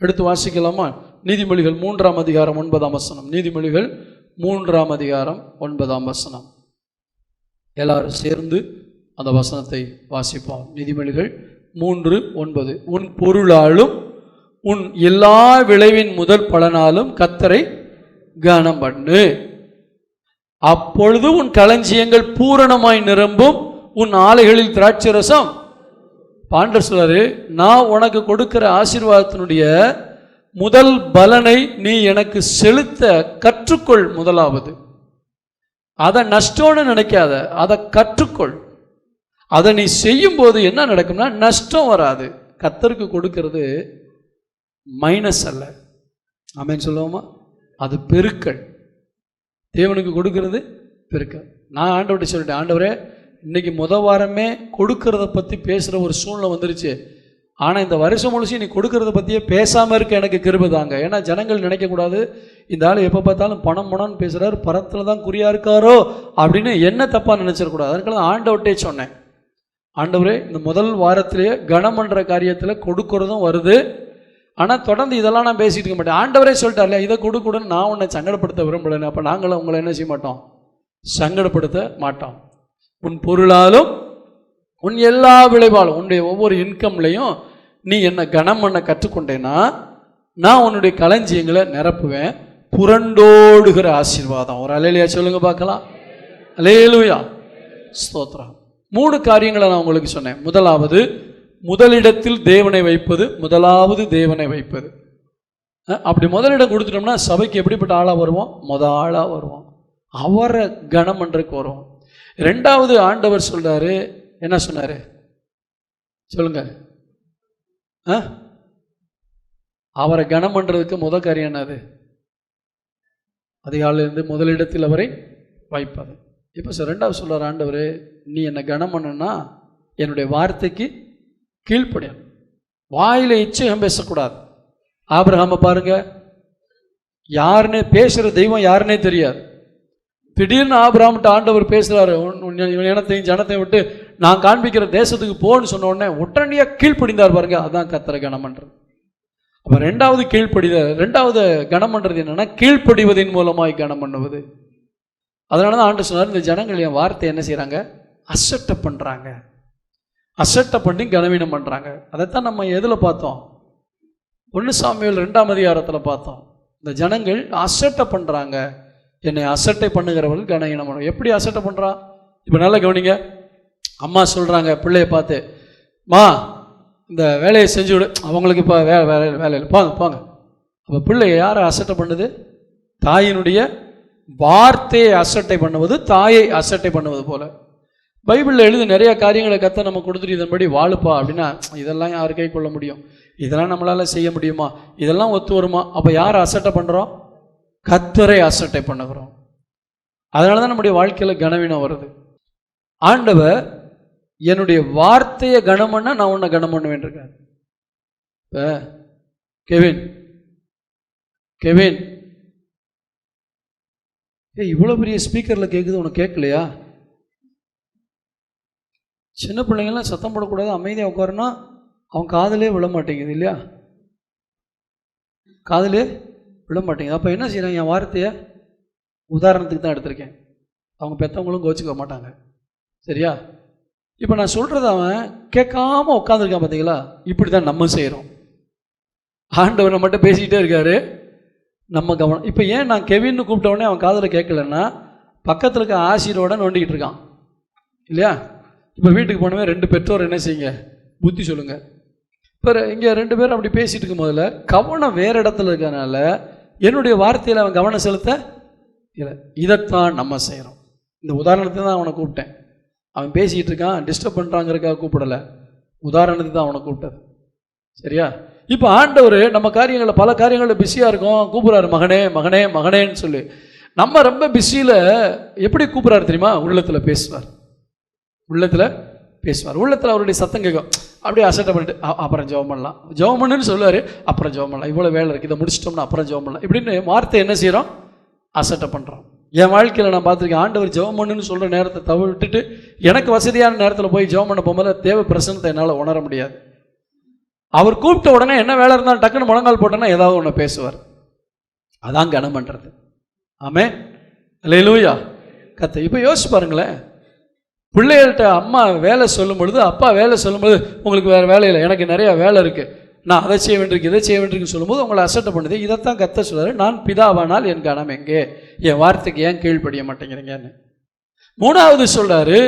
[SPEAKER 1] எடுத்து வாசிக்கலாமா? நீதிமொழிகள் 3ஆம் அதிகாரம் 9ஆம் வசனம். நீதிமொழிகள் 3ஆம் அதிகாரம் 9ஆம் வசனம். எல்லாரும் சேர்ந்து அந்த வசனத்தை வாசிப்போம். நீதிமொழிகள் 3:9. உன் பொருளாலும் உன் எல்லா விளைவின் முதல் பலனாலும் கர்த்தரை கனம் பண்ணு, அப்பொழுது உன் களஞ்சியங்கள் பூரணமாய் நிரம்பும், உன் ஆலைகளில் திராட்சை ரசம். ஆண்டவர் சொல்றாரு, நான் உனக்கு கொடுக்கிற ஆசீர்வாதத்தினுடைய முதல் பலனை நீ எனக்கு செலுத்த கற்றுக்கொள். முதலாவது அதை நஷ்டம்னு நினைக்காத, அதை கற்றுக்கொள். அதை நீ செய்யும் போது என்ன நடக்கும்னா நஷ்டம் வராது. கர்த்தருக்கு கொடுக்கிறது மைனஸ் அல்ல. ஆமென் சொல்லுவோமா? அது பெருக்கல். தேவனுக்கு கொடுக்கிறது பெருக்கல். நான் ஆண்டவர்கிட்ட சொல்லிட்டேன், ஆண்டவரே இன்னைக்கு வாரமே கொடுக்கறத பற்றி பேசுகிற ஒரு சூழ்நிலை வந்துருச்சு, ஆனால் இந்த வருஷம் முழுசும் நீ கொடுக்கறத பற்றியே பேசாமல் இருக்க எனக்கு கிருபை தாங்க. ஏன்னா ஜனங்கள் நினைக்கக்கூடாது இந்த ஆள் எப்போ பார்த்தாலும் பணம்னு பேசுகிறாரு, பணத்தில் தான் குறியாக இருக்காரோ அப்படின்னு என்ன தப்பாக நினச்சிடக்கூடாது. அதுக்காக ஆண்டவர்கிட்டே சொன்னேன், ஆண்டவரே இந்த முதல் வாரத்திலேயே கனம் பண்ணுற காரியத்தில் கொடுக்கறதும் வருது, ஆனால் தொடர்ந்து இதெல்லாம் நான் பேசிகிட்டு இருக்க மாட்டேன். ஆண்டவரே சொல்லிட்டார்ல இதை கொடுக்கூடன்னு நான் உன்னை சங்கடப்படுத்த விரும்பலைன்னு. அப்போ நாங்களும் உங்களை என்ன செய்ய மாட்டோம், சங்கடப்படுத்த மாட்டோம். உன் பொருளாலும் உன் எல்லா விளைவாலும் உன்னுடைய ஒவ்வொரு இன்கம்லையும் நீ என்ன கனம் பண்ண கற்றுக்கொண்டேன்னா நான் உன்னுடைய களஞ்சியங்களை நிரப்புவேன். புரண்டோடுகிற ஆசீர்வாதம். ஒரு அல்லேலூயா சொல்லுங்க பார்க்கலாம். அல்லேலூயா, ஸ்தோத்திரம். 3 காரியங்களை நான் உங்களுக்கு சொன்னேன். முதலாவது, முதலிடத்தில் தேவனை வைப்பது. முதலாவது தேவனை வைப்பது. அப்படி முதலிடம் கொடுத்துட்டோம்னா சபைக்கு எப்படிப்பட்ட ஆளாக வருவோம்? ஆளாக வருவோம். அவரை கனம் பண்ணுறதுக்கு வருவோம். 2வது ஆண்டவர் சொல்றாரு, என்ன சொன்னாரு சொல்லுங்க? அவரை கனம் பண்ணுறதுக்கு முதல் காரியம் என்னது? அதிகாலையிலிருந்து முதலிடத்தில் அவரை வைப்பது. இப்போ 2வது சொல்றார் ஆண்டவர், நீ என்னை கனம் பண்ணுன்னா என்னுடைய வார்த்தைக்கு கீழ்ப்படியணும். வாயில இச்சகம் பேசக்கூடாது. ஆபிரகாமை பாருங்க, யாருன்னே பேசுகிற தெய்வம் யாருன்னே தெரியாது. திடீர்னு ஆபிரகாம்கிட்ட ஆண்டவர் பேசுகிறாரு, இனத்தையும் ஜனத்தையும் விட்டு நான் காண்பிக்கிற தேசத்துக்கு போன்னு சொன்ன உடனே உடனடியாக கீழ்ப்படிந்தார் பாருங்க. அதுதான் கர்த்தரை கனம் பண்ணுறது. அப்போ 2வது கனம் பண்ணுறது என்னன்னா கீழ்ப்படிவதின் மூலமாய் கனம் பண்ணுவது. அதனால தான் ஆண்டு சொன்னார், இந்த ஜனங்கள் என் வார்த்தை என்ன செய்கிறாங்க, அசட்டை பண்ணுறாங்க, அசட்டை பண்ணி கனவீனம் பண்ணுறாங்க. அதைத்தான் நம்ம எதில் பார்த்தோம், 1 சாமுவேல் 2ஆம் அதிகாரத்தில் பார்த்தோம். இந்த ஜனங்கள் அசட்டை பண்ணுறாங்க, என்னை அசட்டை பண்ணுகிறவர்கள் கனவீனம் பண்ணும். எப்படி அசட்டை பண்ணுறான்? இப்போ நல்லா கவனிங்க. அம்மா சொல்கிறாங்க பிள்ளையை பார்த்து, மா இந்த வேலையை செஞ்சு விடு, அவங்களுக்கு இப்போ வேலையில் போங்க போங்க. அப்போ பிள்ளையை யாரை அசட்டை பண்ணுது? தாயினுடைய வார்த்தையை அசட்டை பண்ணுவது, தாயை அசட்டை பண்ணுவது போல. பைபிளில் எழுதி நிறைய காரியங்களை கத்த நம்ம கொடுத்துட்டு இதன்படி வாழுப்பா அப்படின்னா, இதெல்லாம் யார் கை கொள்ள முடியும், இதெல்லாம் நம்மளால் செய்ய முடியுமா, இதெல்லாம் ஒத்து வருமா? அப்போ யாரை அசட்டை பண்ணுறோம்? கர்த்தரை அசட்டை பண்ணுகிறோம். அதனால தான் நம்முடைய வாழ்க்கையில் கனவீனம் வருது. ஆண்டவர் என்னுடைய வார்த்தையை கனம் பண்ண நான் உன்னை கனம் பண்ணுவேன் இருக்கார். இப்போ கெவின் இவ்வளோ பெரிய ஸ்பீக்கரில் கேட்குது, உனக்கு கேட்கலையா? சின்ன பிள்ளைங்கள்லாம் சத்தம் போடக்கூடாது, அமைதியாக உட்காருன்னா அவன் காதலே விழ மாட்டேங்குது இல்லையா? காதலே விழ மாட்டேங்குது. அப்போ என்ன செய்யறாங்க? என் வார்த்தையை உதாரணத்துக்கு தான் எடுத்திருக்கேன், அவங்க பெற்றவங்களும் கோச்சிக்க மாட்டாங்க, சரியா? இப்போ நான் சொல்கிறத அவன் கேட்காம உட்காந்துருக்கான், பார்த்தீங்களா? இப்படி தான் நம்ம செய்கிறோம். ஆண்டவர் நம்மகிட்ட பேசிக்கிட்டே இருக்காரு, நம்ம கவனம். இப்போ ஏன் நான் கெவின்னு கூப்பிட்டவொடனே அவன் காதில் கேட்கலன்னா, பக்கத்தில் இருக்க ஆசிரோட நோண்டிக்கிட்டு இருக்கான் இல்லையா? இப்போ வீட்டுக்கு போனவே 2 பெற்றோர் என்ன செய்யுங்க, புத்தி சொல்லுங்க. இப்போ இங்கே 2 பேரும் அப்படி பேசிகிட்டு இருக்கும் போதில் கவனம் வேறு இடத்துல இருக்கனால என்னுடைய வார்த்தையில் அவன் கவனம் செலுத்த இல்லை. இதைத்தான் நம்ம செய்கிறோம். இந்த உதாரணத்தை தான் அவனை கூப்பிட்டேன். அவன் பேசிக்கிட்டு இருக்கான், டிஸ்டர்ப் பண்ணுறாங்கிறக்காக கூப்பிடலை, உதாரணத்துக்கு தான் அவனை கூப்பிட்டது, சரியா? இப்போ ஆண்டவர் நம்ம காரியங்களில் பல காரியங்களில் பிஸியாக இருக்கும், கூப்பிட்றாரு மகனே மகனே மகனேன்னு சொல்லி. நம்ம ரொம்ப பிஸியில் எப்படி கூப்பிட்றாரு தெரியுமா? உள்ளத்தில் பேசுவார், உள்ளத்தில் பேசுவார், உள்ளத்தில் அவருடைய சத்தம் கேட்கும். அப்படியே அசட்டை பண்ணிட்டு அப்புறம் ஜெபம் பண்ணலாம், ஜெபம் பண்ணுன்னு சொல்லுவார், அப்புறம் ஜெபம் பண்ணலாம், இவ்வளோ வேலை இருக்குது, இதை முடிச்சிட்டோம்னா அப்புறம் ஜெபம் பண்ணலாம், இப்படின்னு வார்த்தை என்ன செய்கிறோம், அசட்டை பண்ணுறோம். என் வாழ்க்கையில் நான் பார்த்துருக்கேன், ஆண்டவர் ஜெபம் பண்ணுன்னு சொல்கிற நேரத்தை விட்டுட்டு எனக்கு வசதியான நேரத்தில் போய் ஜெபம் பண்ண போகும்போது தேவை பிரசனத்தை என்னால் உணர முடியாது. அவர் கூப்பிட்ட உடனே என்ன வேலை இருந்தாலும் டக்குன்னு முழங்கால் போட்டோன்னா ஏதாவது ஒன்று பேசுவார். அதான் கனம் பண்ணுறது. ஆமென், அல்லேலூயா. கத்த இப்போ யோசிச்சு பாருங்களேன், பிள்ளைகள்கிட்ட அம்மா வேலை சொல்லும் பொழுது, அப்பா வேலை சொல்லும்போது, உங்களுக்கு வேறு வேலை இல்லை, எனக்கு நிறையா வேலை இருக்குது, நான் அதை செய்ய வேண்டியிருக்கு, இதை செய்ய வேண்டியிருக்குன்னு சொல்லும்போது உங்களை அசட்டை பண்ணுது. இதைத்தான் கத்த சொல்கிறாரு, நான் பிதாவானால் என் கனம் எங்கே, என் வார்த்தைக்கு ஏன் கீழ்ப்படிய மாட்டேங்கிறீங்கன்னு. 3வது சொல்கிறாரு,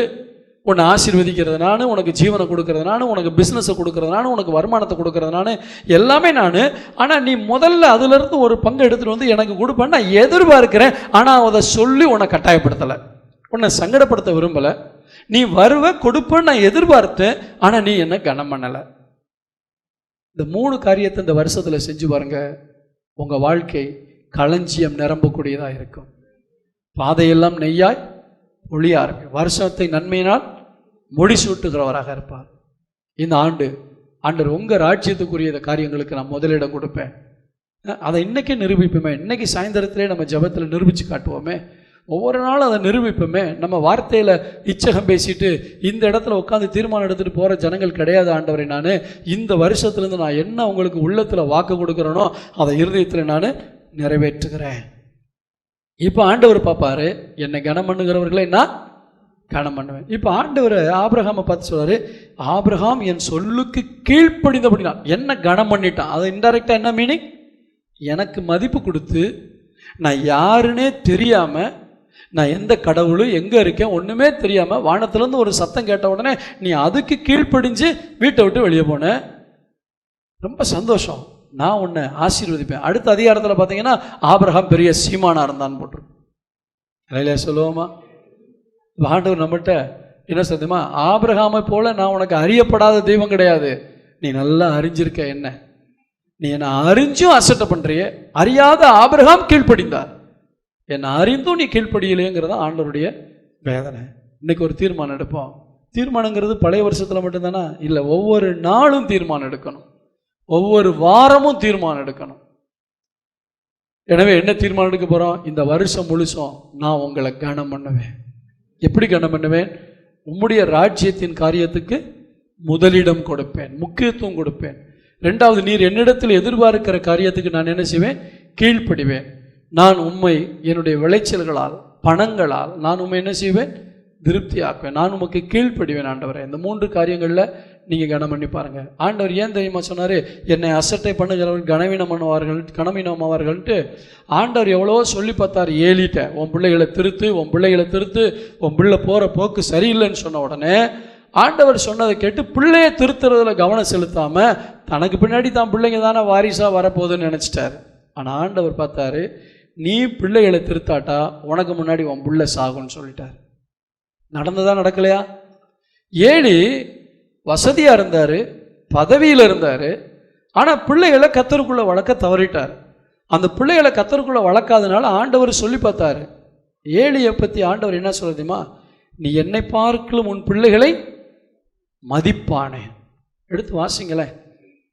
[SPEAKER 1] உன்னை ஆசீர்வதிக்கிறது நான், உனக்கு ஜீவனை கொடுக்கறது நான், உனக்கு பிஸ்னஸை கொடுக்கறது நான், உனக்கு வருமானத்தை கொடுக்கறது நான், எல்லாமே நான். ஆனால் நீ முதல்ல அதுலேருந்து ஒரு பங்கு எடுத்துகிட்டு வந்து எனக்கு கொடுப்பேன்னு நான் எதிர்பார்க்கிறேன். ஆனால் அதை சொல்லி உன்னை கட்டாயப்படுத்தலை, உன்னை சங்கடப்படுத்த விரும்பலை. நீ வருவ கொடுப்பேன்னு நான் எதிர்பார்த்தேன், ஆனால் நீ என்ன கனம் பண்ணலை. இந்த 3 காரியத்தை இந்த வருஷத்தில் செஞ்சு பாருங்க, உங்கள் வாழ்க்கை களஞ்சியம் நிரம்பக்கூடியதாக இருக்கும். பாதையெல்லாம் நெய்யாய் ஒளியா இருக்கு. வருஷத்தை நன்மையினால் முடிசூட்டுகிறவராக இருப்பார். இந்த ஆண்டவர் உங்கள் ராஜ்யத்துக்குரிய காரியங்களுக்கு நான் முதலிடம் கொடுப்பேன். அதை இன்றைக்கே நிரூபிப்போமே, இன்றைக்கி சாயந்தரத்திலே நம்ம ஜபத்தில் நிரூபித்து காட்டுவோமே, ஒவ்வொரு நாளும் அதை நிரூபிப்போமே. நம்ம வார்த்தையில் இச்சகம் பேசிட்டு இந்த இடத்துல உட்காந்து தீர்மானம் எடுத்துகிட்டு போகிற ஜனங்கள் கிடையாது. ஆண்டவரை, நான் இந்த வருஷத்துலேருந்து நான் என்ன உங்களுக்கு உள்ளத்தில் வாக்கு கொடுக்குறேனோ அதை இருதயத்தில் நான் நிறைவேற்றுகிறேன். இப்போ ஆண்டவர் பார்ப்பாரு, என்னை கனம் பண்ணுகிறவர்களை நான் கனம் பண்ணுவேன். இப்போ ஆண்டவர் ஆபிரகாமை பார்த்து சொல்றாரு, ஆபிரகாம் என் சொல்லுக்கு கீழ்ப்படிந்தபடினா என்ன கனம் பண்ணிட்டான். அது இன்டைரக்டாக என்ன மீனிங், எனக்கு மதிப்பு கொடுத்து நான் யாருன்னே தெரியாமல், நான் எந்த கடவுளும் எங்கே இருக்கேன் ஒன்றுமே தெரியாமல் வானத்துலேருந்து ஒரு சத்தம் கேட்ட உடனே நீ அதுக்கு கீழ்ப்படிஞ்சு வீட்டை விட்டு வெளியே போன, ரொம்ப சந்தோஷம், நான் உன்னை ஆசீர்வதிப்பேன். அடுத்த அதிகாரத்தில் பார்த்தீங்கன்னா ஆபிரகாம் பெரிய சீமானாக இருந்தான்னு போட்டிருக்கோம். இல்லையா, சொல்லுவோமா? ஆண்டவர் நம்மகிட்ட என்ன சொல்லுமா, ஆபிரகாமை போல நான் உனக்கு அறியப்படாத தெய்வம் கிடையாது, நீ நல்லா அறிஞ்சிருக்க என்ன, நீ என்னை அறிஞ்சும் அசட்டை பண்ணுறிய. அறியாத ஆபிரகாம் கீழ்ப்படிந்தார், என்னை அறிந்தும் நீ கீழ்ப்படியலைங்கிறதா ஆண்டவருடைய வேதனை. இன்னைக்கு ஒரு தீர்மானம் எடுப்போம். தீர்மானங்கிறது பழைய வருஷத்தில் மட்டும்தானா? இல்லை, ஒவ்வொரு நாளும் தீர்மானம் எடுக்கணும், ஒவ்வொரு வாரமும் தீர்மானம் எடுக்கணும். எனவே என்ன தீர்மானம் எடுக்க போகிறோம்? இந்த வருஷம் முழுசும் நான் உங்களை கனம் பண்ணுவேன். எப்படி கனம் பண்ணுவேன்? உம்முடைய ராஜ்யத்தின் காரியத்துக்கு முதலிடம் கொடுப்பேன், முக்கியத்துவம் கொடுப்பேன். 2வது, நீர் என்னிடத்தில் எதிர்பார்க்கிற காரியத்துக்கு நான் என்ன செய்வேன்? கீழ்ப்படிவேன். நான் உம்மை என்னுடைய விளைச்சல்களால், பணங்களால் நான் உண்மை என்ன செய்வேன்? திருப்தி ஆக்குவேன். நான் உமக்கு கீழ்ப்படிவேன் ஆண்டவரே. இந்த 3 காரியங்களில் நீங்கள் கனம் பண்ணி பாருங்கள். ஆண்டவர் ஏன் தெரியுமா சொன்னார்? என்னை அசட்டை பண்ணுகிறவர்கள் கனவீனமாவார்கள்ட்டு ஆண்டவர் எவ்வளோ சொல்லி பார்த்தார் ஏலிட்ட. உன் பிள்ளைகளை திருத்து, உன் பிள்ளைகளை திருத்து, உன் பிள்ளை போகிற போக்கு சரியில்லைன்னு சொன்ன உடனே ஆண்டவர் சொன்னதை கேட்டு பிள்ளையை திருத்துறதுல கவனம் செலுத்தாமல் தனக்கு பின்னாடி தான் பிள்ளைங்க தானே வாரிசாக வரப்போகுதுன்னு நினச்சிட்டார். ஆனால் ஆண்டவர் பார்த்தாரு, நீ பிள்ளைகளை திருத்தாட்டா உனக்கு முன்னாடி உன் பிள்ளை சாகுன்னு சொல்லிட்டார். நடந்ததா நடக்கலையா? ஏலி வசதியாக இருந்தார், பதவியில் இருந்தார், ஆனால் பிள்ளைகளை கர்த்தருக்குள்ளே வளர்க்க தவறிட்டார். அந்த பிள்ளைகளை கர்த்தருக்குள்ளே வளர்க்காதனால ஆண்டவர் சொல்லி பார்த்தாரு. ஏலியை பற்றி ஆண்டவர் என்ன சொல்லுதுமா? நீ என்னை பார்க்கலும் உன் பிள்ளைகளை மதிப்பானே. எடுத்து வாசிங்களேன்.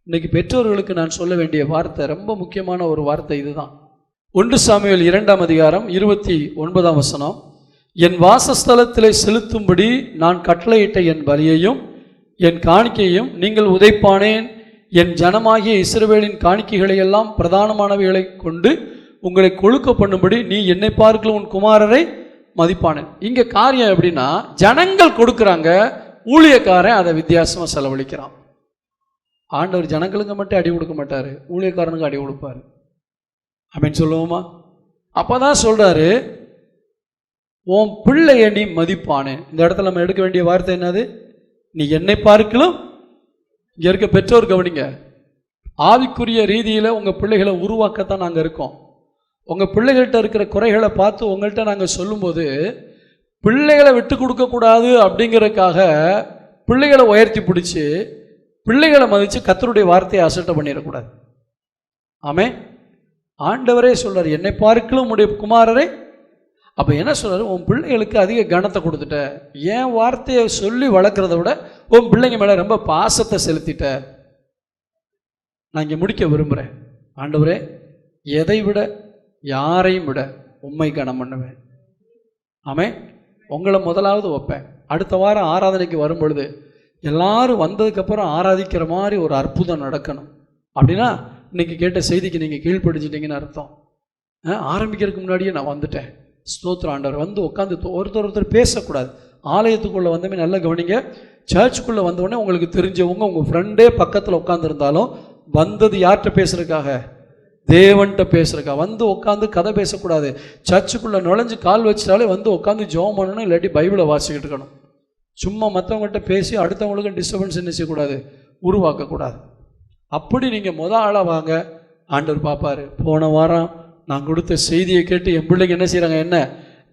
[SPEAKER 1] இன்னைக்கு பெற்றோர்களுக்கு நான் சொல்ல வேண்டிய வார்த்தை, ரொம்ப முக்கியமான ஒரு வார்த்தை இதுதான். 1 சாமுவேல் 2ஆம் அதிகாரம் 29ஆம் வசனம். என் வாசஸ்தலத்திலே செலுத்தும்படி நான் கட்டளையிட்ட என் பலியையும் என் காணிக்கையும் நீங்கள் உதைப்பானேன். என் ஜனமாகிய இஸ்ரவேலின் காணிக்கைகளை எல்லாம் பிரதானமானவைகளை கொண்டு உங்களை கொழுக்க பண்ணும்படி நீ என்னை பார்க்கல உன் குமாரரை மதிப்பானேன். இங்கே காரியம் எப்படின்னா, ஜனங்கள் கொடுக்குறாங்க, ஊழியக்காரன் அதை வித்தியாசமாக செலவழிக்கிறான். ஆண்டவர் ஜனங்களுக்கு மட்டும் அடி கொடுக்க மாட்டார், ஊழியக்காரனுக்கு அடி கொடுப்பார். அப்படின்னு சொல்லுவோமா? அப்போ தான் சொல்கிறாரு, உன் பிள்ளைய நீ மதிப்பானே. இந்த இடத்துல நம்ம எடுக்க வேண்டிய வார்த்தை என்னது? நீ என்னை பார்க்கலும். இங்கே இருக்க பெற்றோர் கவனிங்க, ஆவிக்குரிய ரீதியில் உங்கள் பிள்ளைகளை உருவாக்கத்தான் நாங்கள் இருக்கோம். உங்கள் பிள்ளைகள்கிட்ட இருக்கிற குறைகளை பார்த்து உங்கள்கிட்ட நாங்கள் சொல்லும்போது பிள்ளைகளை விட்டு கொடுக்கக்கூடாது அப்படிங்கிறதுக்காக பிள்ளைகளை உயர்த்தி பிடிச்சி பிள்ளைகளை மதித்து கர்த்தருடைய வார்த்தையை அசட்டை பண்ணிடக்கூடாது. ஆமே. ஆண்டவரே சொல்றார், என்னை பார்க்கலும் உடைய குமாரரை. அப்போ என்ன சொல்றாரு? உன் பிள்ளைகளுக்கு அதிக கனத்தை கொடுத்துட்ட, என் வார்த்தையை சொல்லி வளர்க்குறத விட உன் பிள்ளைங்க மேலே ரொம்ப பாசத்தை செலுத்திட்ட. நான் இங்கே முடிக்க விரும்புகிறேன். ஆண்டவரே, எதை விட யாரையும் விட உம்மை கனம் பண்ணுவேன். ஆமே. உங்களை முதலாவது வைப்பேன். அடுத்த வாரம் ஆராதனைக்கு வரும் பொழுது எல்லாரும் வந்ததுக்கப்புறம் ஆராதிக்கிற மாதிரி ஒரு அற்புதம் நடக்கணும். அப்படின்னா இன்னைக்கு கேட்ட செய்திக்கு நீங்கள் கீழ்ப்படிச்சிட்டிங்கன்னு அர்த்தம். ஆரம்பிக்கிறதுக்கு முன்னாடியே நான் வந்துட்டேன். ஸ்தோத்திரம் ஆண்டவர். வந்து உட்காந்து ஒருத்தர் பேசக்கூடாது. ஆலயத்துக்குள்ளே வந்தமே நல்லா கவனிங்க. சர்ச்சுக்குள்ளே வந்தோடனே உங்களுக்கு தெரிஞ்சவங்க உங்கள் ஃப்ரெண்டே பக்கத்தில் உட்காந்துருந்தாலும் வந்தது யார்கிட்ட பேசுறதுக்காக? தேவன்கிட்ட பேசுறக்கா. வந்து உட்காந்து கதை பேசக்கூடாது. சர்ச்சுக்குள்ளே நுழைஞ்சு கால் வச்சிட்டாலே வந்து உட்காந்து ஜெபம் பண்ணணும், இல்லாட்டி பைபிளை வாசிக்கிட்டு இருக்கணும். சும்மா மற்றவங்கள்ட்ட பேசி அடுத்தவங்களுக்கு டிஸ்டர்பன்ஸ் என்ன செய்யக்கூடாது? உருவாக்கக்கூடாது. அப்படி நீங்கள் ஆளாக வாங்க, ஆண்டவர் பார்ப்பார். போன வாரம் நான் கொடுத்த செய்தியை கேட்டு என் பிள்ளைங்க என்ன செய்கிறாங்க? என்ன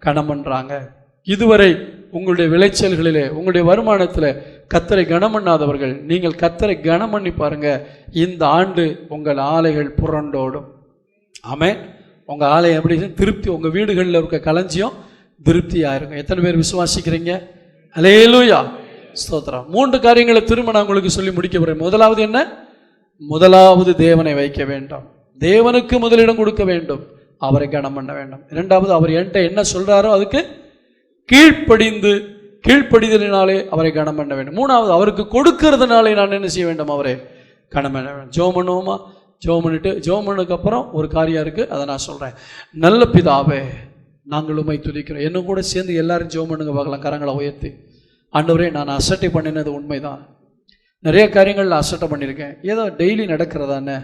[SPEAKER 1] கனம் பண்ணுறாங்க? இதுவரை உங்களுடைய விளைச்சல்களிலே உங்களுடைய வருமானத்தில் கர்த்தரை கனம் பண்ணாதவர்கள் நீங்கள் கர்த்தரை கனம் பண்ணி பாருங்கள். இந்த ஆண்டு உங்கள் ஆலைகள் புரண்டோடும். ஆமே. உங்கள் ஆலயம் எப்படி திருப்தி, உங்கள் வீடுகளில் இருக்க களஞ்சியம் திருப்தி ஆயிருங்க. எத்தனை பேர் விசுவாசிக்கிறீங்க? அல்லேலூயா, ஸ்தோத்திரம். 3 காரியங்களை திரும்ப நான் உங்களுக்கு சொல்லி முடிக்க போகிறேன். முதலாவது என்ன? முதலாவது தேவனை வைக்க வேண்டும். தேவனுக்கு முதலிடம் கொடுக்க வேண்டும். அவரை கனம் பண்ண வேண்டும். 2வது, அவர் என்கிட்ட என்ன சொல்கிறாரோ அதுக்கு கீழ்ப்படிதலினாலே அவரை கனம் பண்ண வேண்டும். 3வது, அவருக்கு கொடுக்கறதுனாலே நான் என்ன செய்ய வேண்டும்? அவரை கனம் பண்ண வேண்டும். ஜெபம் பண்ணுவோமா? ஜெபம் பண்ணிட்டு ஜெபம் பண்ணதுக்கு அப்புறம் ஒரு காரியம் இருக்குது, அதை நான் சொல்கிறேன். நல்ல பிதாவே, நாங்கள் உம்மை துதிக்கிறோம். என்ன கூட சேர்ந்து எல்லாரும் ஜெபம் பண்ணுங்க பார்க்கலாம், கரங்களை உயர்த்தி. ஆண்டவரே, நான் அசட்டை பண்ணினது உண்மைதான். நிறைய காரியங்களில் அசட்டை பண்ணியிருக்கேன். ஏதோ டெய்லி நடக்கிறதானே,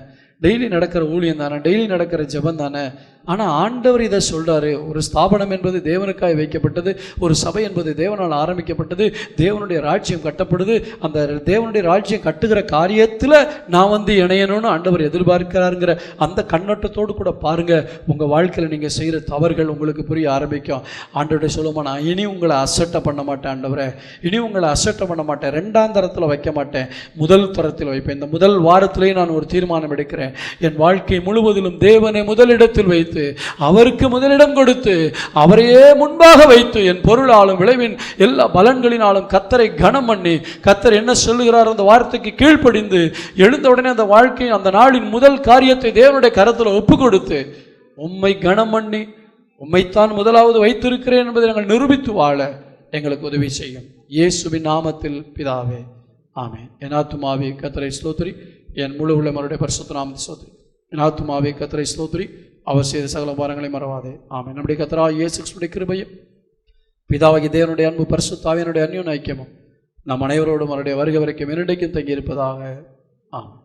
[SPEAKER 1] டெய்லி நடக்கிற ஊழியம் தானே, டெய்லி நடக்கிற ஜெபம் தானே. ஆனால் ஆண்டவர் இதை சொல்கிறாரு. ஒரு ஸ்தாபனம் என்பது தேவனுக்காய் வைக்கப்பட்டது. ஒரு சபை என்பது தேவனால் ஆரம்பிக்கப்பட்டது. தேவனுடைய ராஜ்யம் கட்டப்படுது. அந்த தேவனுடைய ராஜ்யம் கட்டுகிற காரியத்தில் நான் வந்து இணையணும்னு ஆண்டவர் எதிர்பார்க்கிறாருங்கிற அந்த கண்ணோட்டத்தோடு கூட பாருங்கள். உங்கள் வாழ்க்கையில் நீங்கள் செய்கிற தவறுகள் உங்களுக்கு புரிய ஆரம்பிக்கும். ஆண்டவருடைய சொல்லுமா, நான் இனி உங்களை அசட்டை பண்ண மாட்டேன் ஆண்டவரே, இனி உங்களை அசட்டை பண்ண மாட்டேன், 2ஆம் தரத்தில் வைக்க மாட்டேன், முதல் தரத்தில் வைப்பேன். இந்த முதல் வாரத்திலேயே நான் ஒரு தீர்மானம் எடுக்கிறேன். என் வாழ்க்கை முழுவதிலும் தேவனை முதலிடத்தில் வைத்து அவருக்கு முதலிடம் கொடுத்து அவரையே முன்பாக வைத்து என் பொருளாலும் விளைவின் எல்லா பலன்களினாலும் கர்த்தரை கனம் பண்ணி கர்த்தர் என்ன சொல்லுகிறார் அந்த வார்த்தைக்கு கீழ்ப்படிந்து எழுந்த உடனே அந்த வாழ்க்கை அந்த நாளின் முதல் காரியத்தை தேவனுடைய கரத்தில் ஒப்பு கொடுத்து உம்மை கனம் பண்ணி உம்மைத்தான் முதலாவது வைத்திருக்கிறேன் என்பதை நாங்கள் நிரூபித்து வாழ எங்களுக்கு உதவி செய்யும். இயேசுவின் நாமத்தில் பிதாவே, ஆமென். என் ஆத்துமாவே கர்த்தரை ஸ்தோத்திரி, என் முழு உள்ளமருடைய பரிசுத்த நாமத்தை ஸ்தோத்திரி. என் ஆத்துமாவே கர்த்தரை ஸ்தோத்திரி, அவர் செய்த சகல பாரங்களை மறவாதே. ஆமென். நம்முடைய கர்த்தராகிய இயேசு கிறிஸ்துவின் கிருபையும் பிதாவாகிய தேவனுடைய அன்பு பரிசுத்த ஆவியானவருடைய அந்யோன்ய ஐக்கியமும் நம் அனைவரோடும் அவருடைய வருகை வரைக்கும் என்றைக்கும் தங்கி இருப்பதாக. ஆமென்.